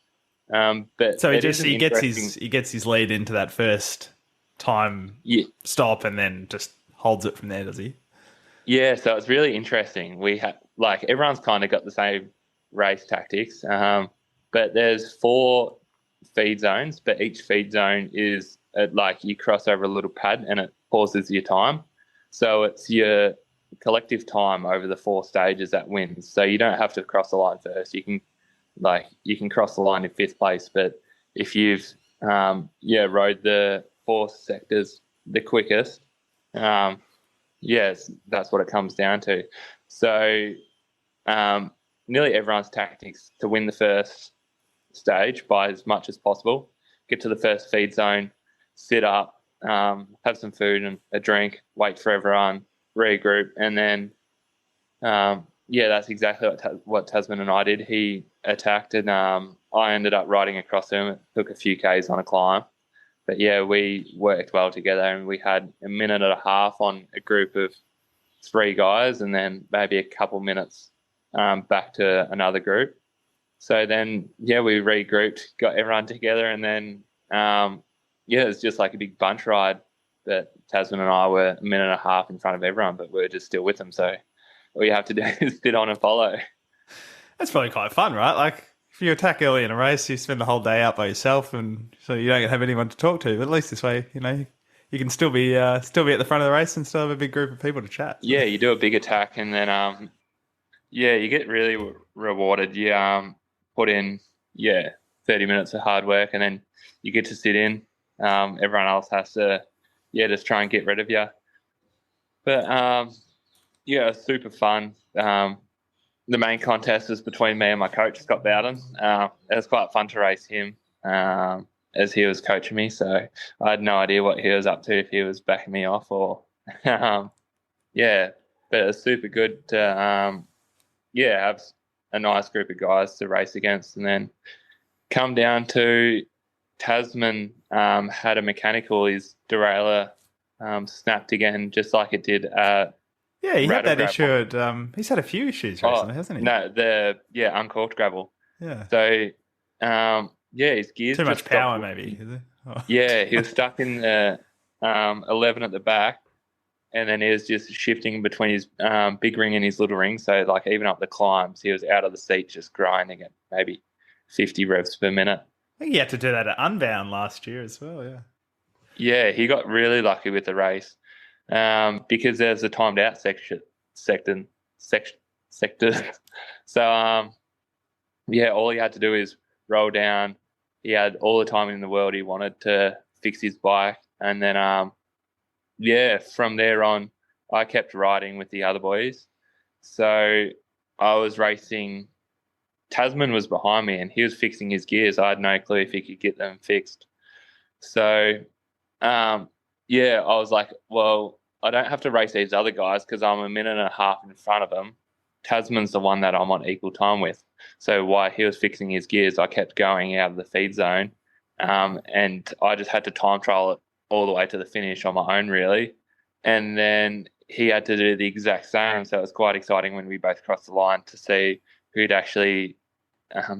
But
so he gets his lead into that first time stop and then just holds it from there, does he?
Yeah, so it's really interesting. We have everyone's kind of got the same race tactics, but there's 4 feed zones, but each feed zone is you cross over a little pad and it pauses your time. So it's your collective time over the 4 stages that wins. So you don't have to cross the line first. You can cross the line in 5th place, but if you've rode the 4 sectors the quickest, yes, that's what it comes down to. So nearly everyone's tactics to win the first stage by as much as possible, get to the first feed zone, sit up, have some food and a drink, wait for everyone, regroup, and then that's exactly what Tasman and I did. He attacked and I ended up riding across him. It took a few k's on a climb. But yeah, we worked well together and we had a minute and a half on a group of 3 guys and then maybe a couple minutes back to another group. So then, we regrouped, got everyone together, and then, it was just like a big bunch ride. But Tasman and I were a minute and a half in front of everyone, but we were just still with them. So all you have to do is sit on and follow.
That's probably quite fun, right? Like, if you attack early in a race, you spend the whole day out by yourself, and so you don't have anyone to talk to. But at least this way, you can still be at the front of the race and still have a big group of people to chat.
Yeah, you do a big attack, and then you get really rewarded. You put in 30 minutes of hard work, and then you get to sit in. Everyone else has to just try and get rid of you. But it's super fun. The main contest was between me and my coach, Scott Bowden. It was quite fun to race him as he was coaching me. So I had no idea what he was up to, if he was backing me off or, but it was super good to, have a nice group of guys to race against. And then come down to Tasman had a mechanical, his derailleur snapped again, just like it did at
he had that issue at, he's had a few issues recently, hasn't he?
No, Uncorked Gravel.
Yeah.
So, his gears
too much power, maybe. Is it? Oh.
Yeah, he was stuck in the 11 at the back, and then he was just shifting between his big ring and his little ring. So, even up the climbs, he was out of the seat just grinding at maybe 50 revs per minute.
I think he had to do that at Unbound last year as well, yeah.
Yeah, he got really lucky with the race. Because there's a timed out sector. So, all he had to do is roll down. He had all the time in the world he wanted to fix his bike. And then, from there on, I kept riding with the other boys. So I was racing. Tasman was behind me and he was fixing his gears. I had no clue if he could get them fixed. So, I was like, well, I don't have to race these other guys because I'm a minute and a half in front of them. Tasman's the one that I'm on equal time with. So while he was fixing his gears, I kept going out of the feed zone, and I just had to time trial it all the way to the finish on my own, really. And then he had to do the exact same, so it was quite exciting when we both crossed the line to see who'd actually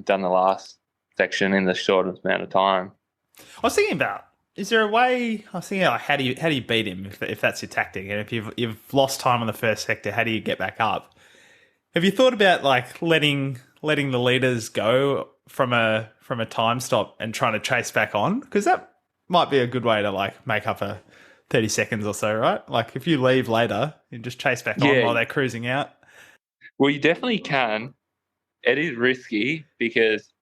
done the last section in the shortest amount of time.
I was thinking about, is there a way? I was thinking, how do you beat him if that's your tactic, and if you've lost time on the first sector, how do you get back up? Have you thought about letting the leaders go from a time stop and trying to chase back on? Because that might be a good way to make up a 30 seconds or so, right? If you leave later, you just chase back on while they're cruising out.
Well, you definitely can. It is risky because,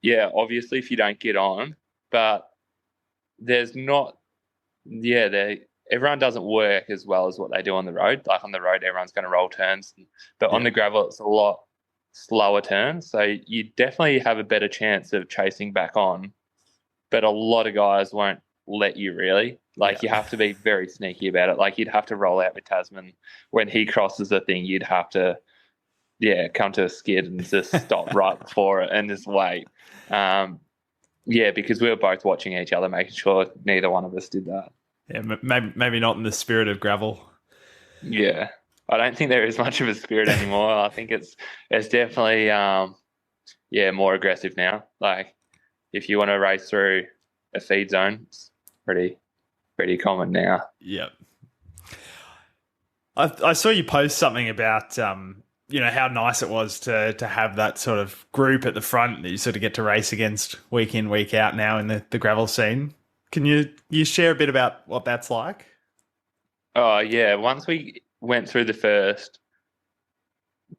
obviously if you don't get on, but there's not, everyone doesn't work as well as what they do on the road. On the road, everyone's going to roll turns, but on the gravel, it's a lot slower turns. So you definitely have a better chance of chasing back on, but a lot of guys won't let you really. Like, you have to be very sneaky about it. Like, you'd have to roll out with Tasman. When he crosses the thing, you'd have to, come to a skid and just stop right before it and just wait. Because we were both watching each other, making sure neither one of us did that.
Yeah, maybe not in the spirit of gravel.
Yeah. I don't think there is much of a spirit anymore. I think it's definitely, more aggressive now. Like, if you want to race through a feed zone, it's pretty common now.
Yep. I saw you post something about how nice it was to have that sort of group at the front that you sort of get to race against week in, week out now in the gravel scene. Can you share a bit about what that's like?
Oh yeah, once we went through the first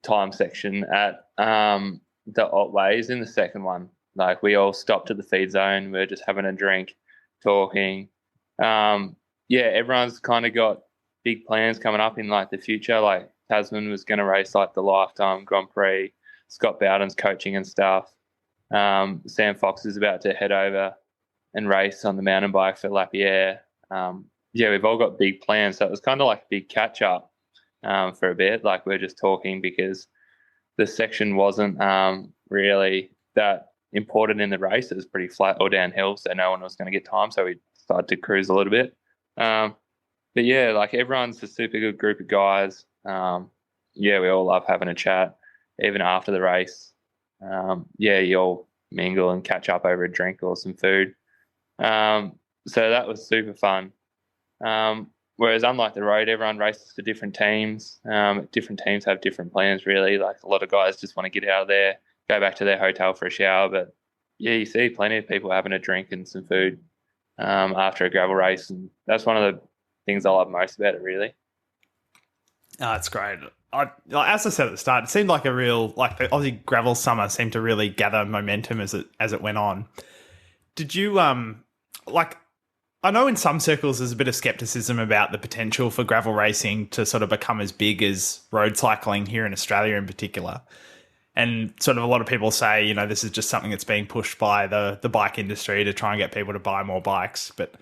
time section at the Otways, in the second one, like, we all stopped at the feed zone. We were just having a drink, talking. Everyone's kind of got big plans coming up in like the future. Like, Tasman was going to race like the Lifetime Grand Prix. Scott Bowden's coaching and stuff. Sam Fox is about to head over and race on the mountain bike for Lapierre. We've all got big plans. So it was kind of like a big catch up for a bit. Like, we we're just talking because the section wasn't really that important in the race. It was pretty flat or downhill, so no one was going to get time. So we started to cruise a little bit. Like, everyone's a super good group of guys. We all love having a chat, even after the race. You all mingle and catch up over a drink or some food. So that was super fun. Whereas, unlike the road, everyone races for different teams. Different teams have different plans, really. Like, a lot of guys just want to get out of there, go back to their hotel for a shower. But you see plenty of people having a drink and some food after a gravel race, and that's one of the things I love most about it, really.
Oh, it's great. As I said at the start, it seemed like the Aussie gravel summer seemed to really gather momentum as it went on. Did you I know in some circles there's a bit of skepticism about the potential for gravel racing to sort of become as big as road cycling here in Australia in particular. And sort of a lot of people say, this is just something that's being pushed by the bike industry to try and get people to buy more bikes. But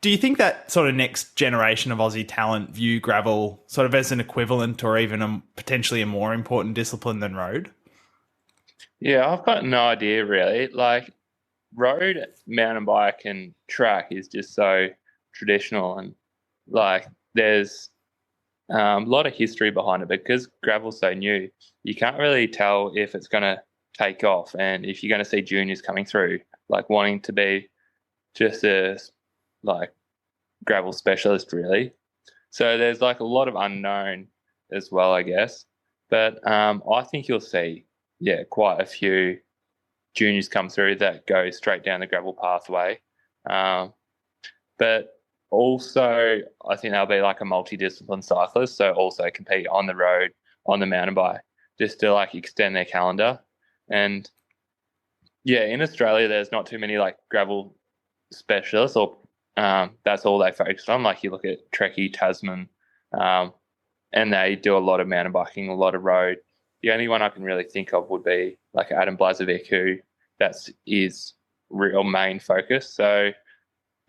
do you think that sort of next generation of Aussie talent view gravel sort of as an equivalent or even potentially a more important discipline than road?
Yeah, I've got no idea, really. Like, road, mountain bike and track is just so traditional, and like, there's a lot of history behind it. Because gravel's so new, you can't really tell if it's going to take off and if you're going to see juniors coming through, like, wanting to be just a gravel specialist, really. So there's like a lot of unknown as well, I guess. But I think you'll see quite a few juniors come through that go straight down the gravel pathway. But also, I think they'll be like a multidiscipline cyclist, so also compete on the road, on the mountain bike, just to like extend their calendar. And in Australia, there's not too many like gravel specialists, or that's all they focus on. Like, you look at Trekkie, Tasman, and they do a lot of mountain biking, a lot of road. The only one I can really think of would be like Adam Blazovic, who that's his real main focus. So,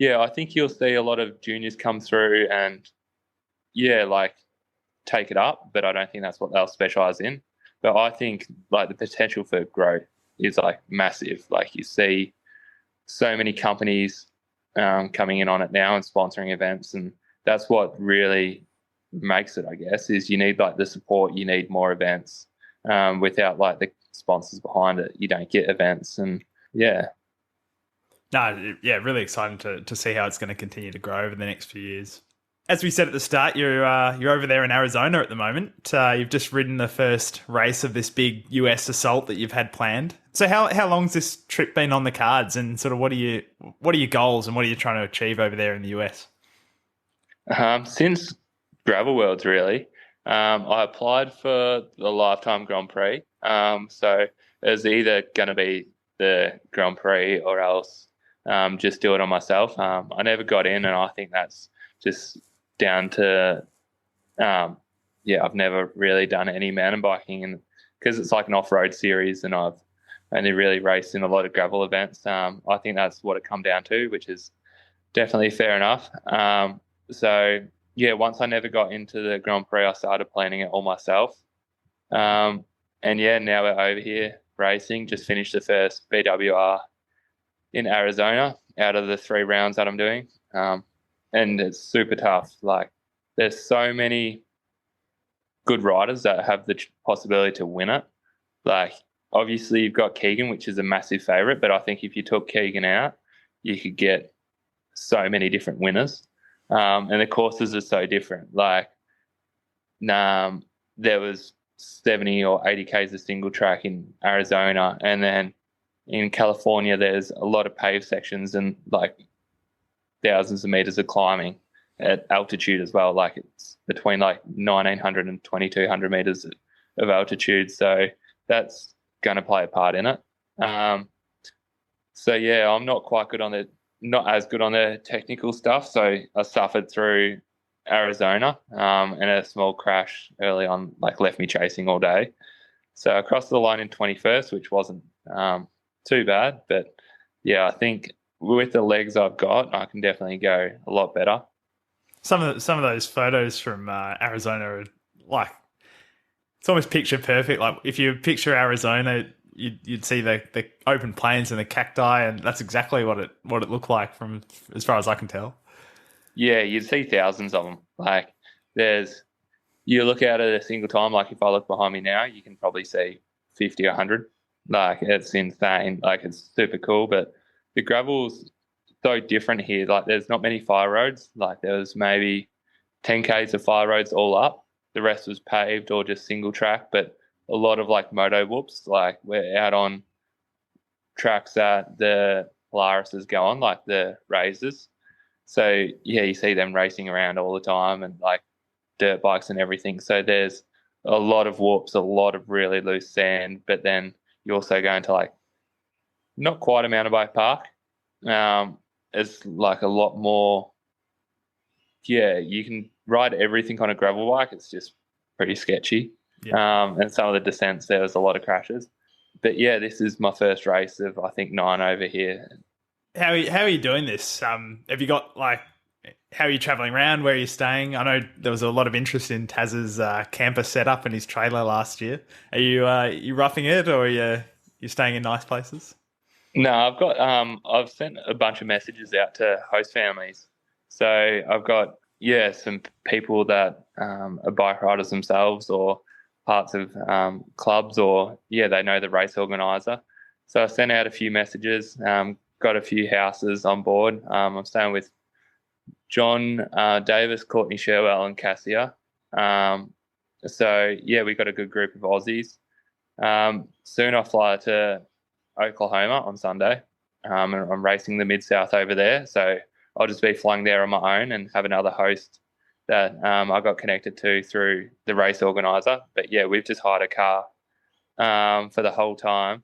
I think you'll see a lot of juniors come through and, take it up, but I don't think that's what they'll specialise in. But I think like the potential for growth is like massive. Like, you see so many companies coming in on it now and sponsoring events, and that's what really makes it, I guess, is you need like the support, you need more events. Without like the sponsors behind it, you don't get events. And
really exciting to see how it's going to continue to grow over the next few years. As we said at the start, you're over there in Arizona at the moment. You've just ridden the first race of this big US assault that you've had planned. So how long's this trip been on the cards, and sort of what are your goals and what are you trying to achieve over there in the US?
Since Gravel Worlds, really. I applied for the Lifetime Grand Prix. So it was either going to be the Grand Prix or else just do it on myself. I never got in, and I think that's just down to, I've never really done any mountain biking, and because it's like an off-road series and I've only really raced in a lot of gravel events, I think that's what it come down to, which is definitely fair enough. So yeah, once I never got into the Grand Prix, I started planning it all myself. And yeah, now we're over here racing. Just finished the first BWR in Arizona out of the 3 rounds that I'm doing. And it's super tough. Like, there's so many good riders that have the possibility to win it. Like, obviously you've got Keegan, which is a massive favourite, but I think if you took Keegan out, you could get so many different winners. And the courses are so different. Like, there was 70 or 80 Ks of single track in Arizona, and then in California there's a lot of paved sections and like thousands of meters of climbing at altitude as well. Like, it's between like 1900 and 2200 meters of altitude, so that's going to play a part in it. So yeah, I'm not as good on the technical stuff, so I suffered through Arizona, and a small crash early on like left me chasing all day. So I crossed the line in 21st, which wasn't too bad, but yeah, I think with the legs I've got, I can definitely go a lot better.
Some of those photos from Arizona are like, it's almost picture perfect. Like, if you picture Arizona, you'd see the open plains and the cacti, and that's exactly what it looked like from as far as I can tell.
Yeah, you'd see thousands of them. Like, you look out at a single time, like if I look behind me now, you can probably see 50 or 100. Like, it's insane. Like, it's super cool, but the gravel's so different here. Like, there's not many fire roads. Like, there was maybe 10 Ks of fire roads all up. The rest was paved or just single track, but a lot of like moto whoops. Like, we're out on tracks that the Polaris go on, like the Razors. So yeah, you see them racing around all the time, and like dirt bikes and everything. So there's a lot of whoops, a lot of really loose sand, but then you also go into like not quite a mountain bike park. It's like a lot more. Yeah, you can ride everything on a gravel bike. It's just pretty sketchy. Yeah. And some of the descents, there was a lot of crashes. But yeah, this is my first race of I think 9 over here.
How are you doing this? Have you got like, how are you traveling around? Where are you staying? I know there was a lot of interest in Taz's camper setup and his trailer last year. Are you roughing it, or are you staying in nice places?
No, I've sent a bunch of messages out to host families. So I've got some people that are bike riders themselves, or parts of clubs, or they know the race organizer. So I sent out a few messages. Got a few houses on board. I'm staying with John Davis, Courtney Sherwell, and Cassia. So we got a good group of Aussies. Soon I fly to Oklahoma on Sunday. And I'm racing the Mid-South over there. So I'll just be flying there on my own and have another host that I got connected to through the race organizer. But we've just hired a car for the whole time.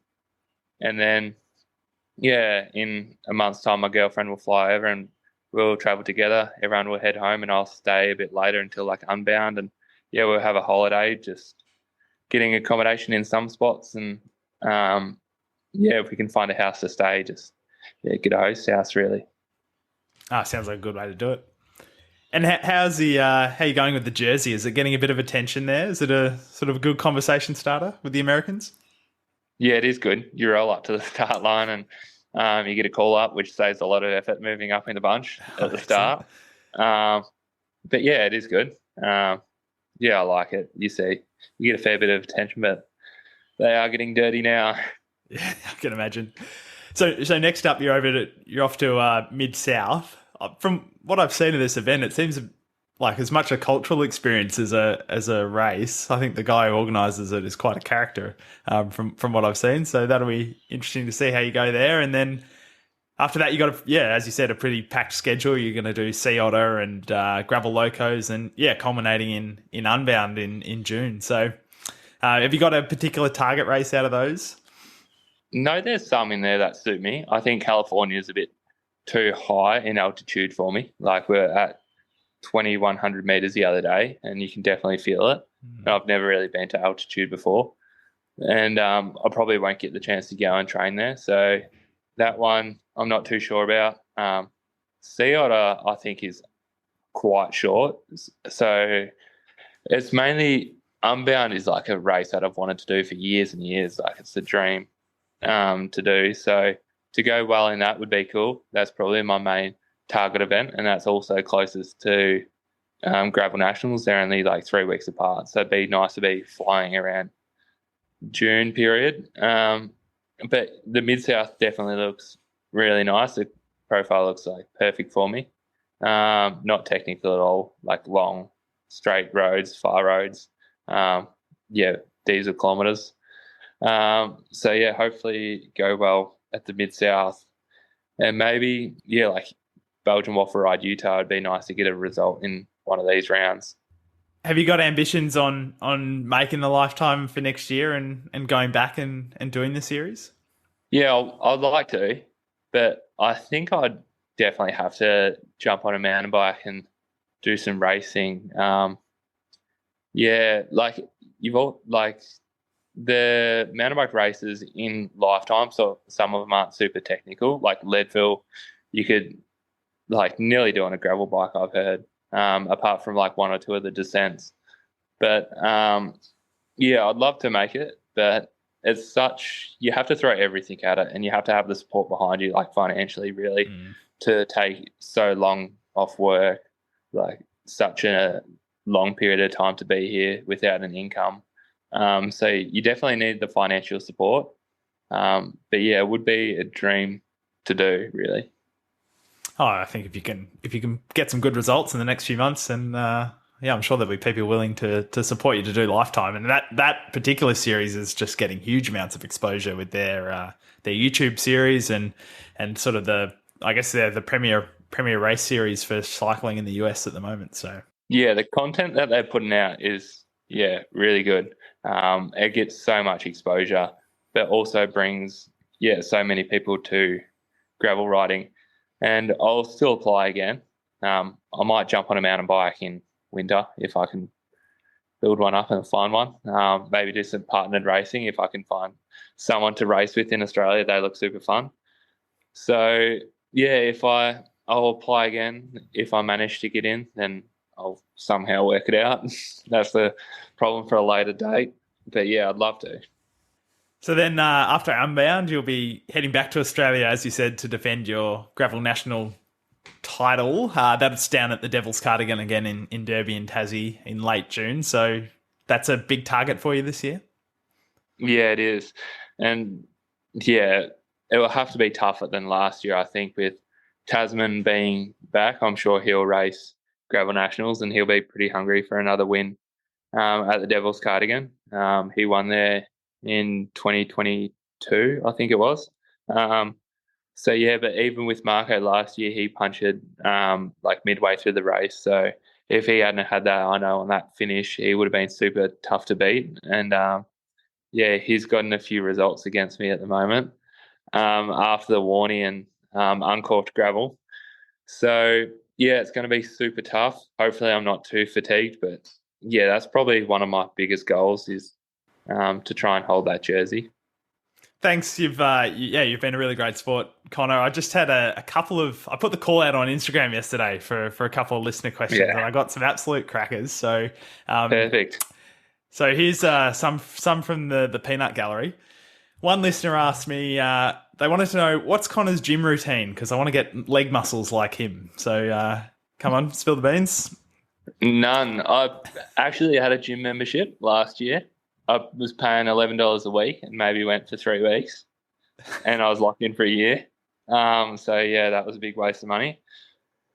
And then in a month's time, my girlfriend will fly over and we'll travel together. Everyone will head home and I'll stay a bit later until like Unbound. And we'll have a holiday, just getting accommodation in some spots. And if we can find a house to stay, just get a host house really.
Sounds like a good way to do it. And how's how are you going with the jersey? Is it getting a bit of attention there? Is it a sort of a good conversation starter with the Americans?
Yeah, it is good. You roll up to the start line and you get a call up, which saves a lot of effort moving up in the bunch at the start. But it is good. I like it. You get a fair bit of attention, but they are getting dirty now.
Yeah, I can imagine. So next up, you're off to Mid-South. From what I've seen of this event, it seems like as much a cultural experience as a race. I think the guy who organises it is quite a character from what I've seen. So that'll be interesting to see how you go there. And then after that, you got as you said, a pretty packed schedule. You're going to do Sea Otter and Gravel Locos, and culminating in Unbound in June. So have you got a particular target race out of those?
No, there's some in there that suit me. I think California is a bit too high in altitude for me. Like, we're at 2,100 meters the other day, and you can definitely feel it. And I've never really been to altitude before, and I probably won't get the chance to go and train there. So that one I'm not too sure about. sea otter, I think, is quite short. So it's mainly Unbound is like a race that I've wanted to do for years and years. Like it's the dream to do. So to go well in that would be cool. That's probably my main target event, and that's also closest to Gravel Nationals. They're only like 3 weeks apart, so it'd be nice to be flying around June period. But the Mid-South definitely looks really nice. The profile looks like perfect for me. Not technical at all, like long, straight roads, far roads. Diesel kilometres. So yeah, hopefully go well at the Mid-South. And maybe, like Belgian Waffle Ride Utah, it'd be nice to get a result in one of these rounds.
Have you got ambitions on making the lifetime for next year and going back and doing the series?
Yeah, I'd like to, but I think I'd definitely have to jump on a mountain bike and do some racing. Like the mountain bike races in lifetime, so some of them aren't super technical. Like Leadville, you could like nearly do on a gravel bike, I've heard, apart from like one or two of the descents. But I'd love to make it, but it's such, you have to throw everything at it, and you have to have the support behind you, like financially, really, to take so long off work, like such a long period of time to be here without an income. So you definitely need the financial support. But yeah, it would be a dream to do, really.
Oh, I think if you can get some good results in the next few months, and I'm sure there'll be people willing to support you to do lifetime. And that particular series is just getting huge amounts of exposure with their YouTube series and sort of they're the premier race series for cycling in the US at the moment. So
yeah, the content that they're putting out is really good. It gets so much exposure, but also brings so many people to gravel riding. And I'll still apply again. I might jump on a mountain bike in winter if I can build one up and find one. Maybe do some partnered racing if I can find someone to race with in Australia. They look super fun. So I'll apply again. If I manage to get in, then I'll somehow work it out. That's the problem for a later date. But yeah, I'd love to.
So then after Unbound, you'll be heading back to Australia, as you said, to defend your Gravel National title. That's down at the Devil's Cardigan again in Derby and Tassie in late June. So that's a big target for you this year?
Yeah, it is. And it will have to be tougher than last year, I think, with Tasman being back. I'm sure he'll race Gravel Nationals and he'll be pretty hungry for another win at the Devil's Cardigan. He won there in 2022, I think it was. But even with Marco last year, he punctured like midway through the race. So if he hadn't had that, I know on that finish, he would have been super tough to beat. And he's gotten a few results against me at the moment after the Warrny and Uncorked Gravel. So it's going to be super tough. Hopefully I'm not too fatigued, but that's probably one of my biggest goals is to try and hold that jersey.
Thanks. You've been a really great sport, Connor. I just had I put the call out on Instagram yesterday for a couple of listener questions, and I got some absolute crackers. So
perfect.
So here's some from the Peanut Gallery. One listener asked me, they wanted to know, what's Connor's gym routine? Because I want to get leg muscles like him. So come on, spill the beans.
None. I actually had a gym membership last year. I was paying $11 a week and maybe went for 3 weeks, and I was locked in for a year. That was a big waste of money.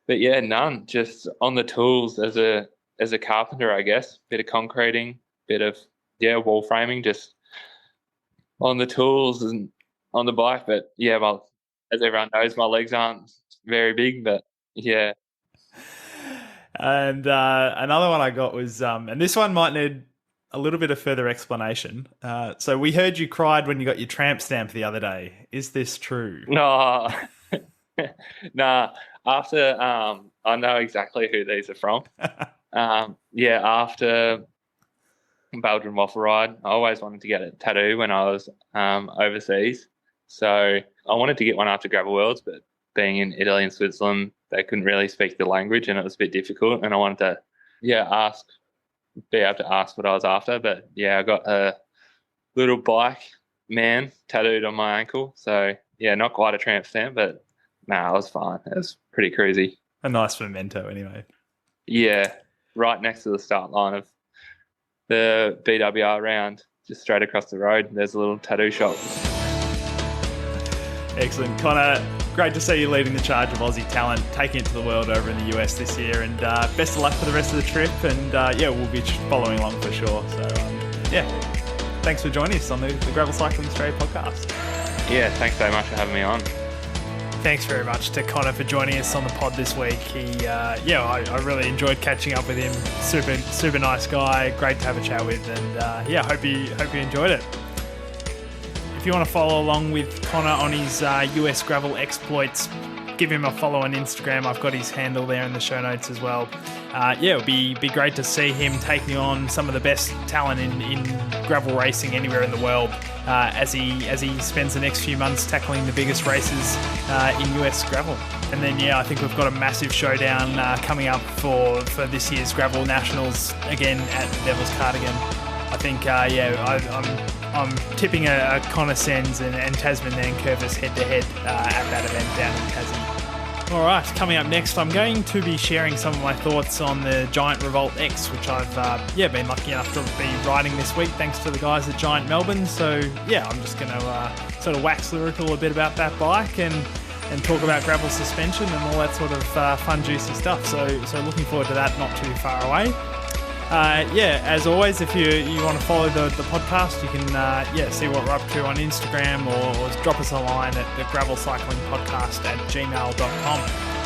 But none. Just on the tools as a carpenter, I guess. Bit of concreting, bit of wall framing, just on the tools and on the bike. But as everyone knows, my legs aren't very big, but yeah.
And another one I got was, and this one might need a little bit of further explanation. So we heard you cried when you got your tramp stamp the other day. Is this true?
No. Nah. After, I know exactly who these are from. After Belgian Waffle Ride, I always wanted to get a tattoo when I was overseas. So I wanted to get one after Gravel Worlds, but being in Italy and Switzerland, they couldn't really speak the language and it was a bit difficult. And I wanted to, be able to ask what I was after. But yeah, I got a little bike man tattooed on my ankle. So yeah, not quite a tramp stamp, but it was fine. It was pretty crazy.
A nice memento anyway.
Yeah, right next to the start line of the BWR round, just straight across the road, there's a little tattoo shop.
Excellent. Connor, great to see you leading the charge of Aussie talent, taking it to the world over in the US this year, and best of luck for the rest of the trip, and we'll be following along for sure. So thanks for joining us on the Gravel Cycling Australia podcast.
Yeah, thanks so much for having me on.
Thanks very much to Connor for joining us on the pod this week. I really enjoyed catching up with him. Super nice guy. Great to have a chat with, and hope you enjoyed it. If you want to follow along with Connor on his US gravel exploits, give him a follow on Instagram. I've got his handle there in the show notes as well. It would be great to see him taking on some of the best talent in gravel racing anywhere in the world as he spends the next few months tackling the biggest races in US gravel. And then I think we've got a massive showdown coming up for this year's Gravel Nationals again at the Devil's Cardigan. I think I'm tipping a Connor Sens and Tasman Nankervis head-to-head at that event down in Tassie. All right, coming up next, I'm going to be sharing some of my thoughts on the Giant Revolt X, which I've been lucky enough to be riding this week, thanks to the guys at Giant Melbourne. So I'm just going to sort of wax lyrical a bit about that bike and talk about gravel suspension and all that sort of fun, juicy stuff. So looking forward to that, not too far away. As always, if you want to follow the podcast, you can see what we're up to on Instagram or drop us a line at the gravelcyclingpodcast@gmail.com.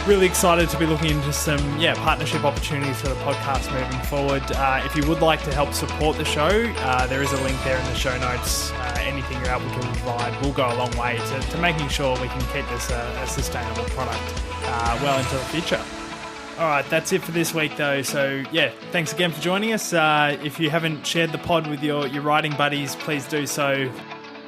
Really excited to be looking into some partnership opportunities for the podcast moving forward. If you would like to help support the show, there is a link there in the show notes. Anything you're able to provide will go a long way to making sure we can keep this a sustainable product well into the future. All right, that's it for this week, though. So, thanks again for joining us. If you haven't shared the pod with your riding buddies, please do so.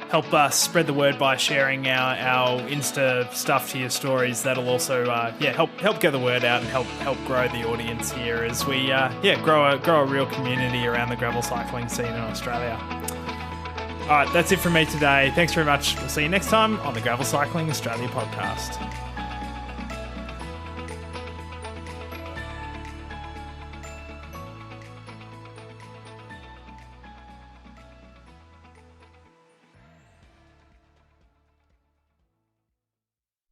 Help us spread the word by sharing our Insta stuff to your stories. That'll also, help get the word out and help grow the audience here as we, grow a real community around the gravel cycling scene in Australia. All right, that's it from me today. Thanks very much. We'll see you next time on the Gravel Cycling Australia podcast.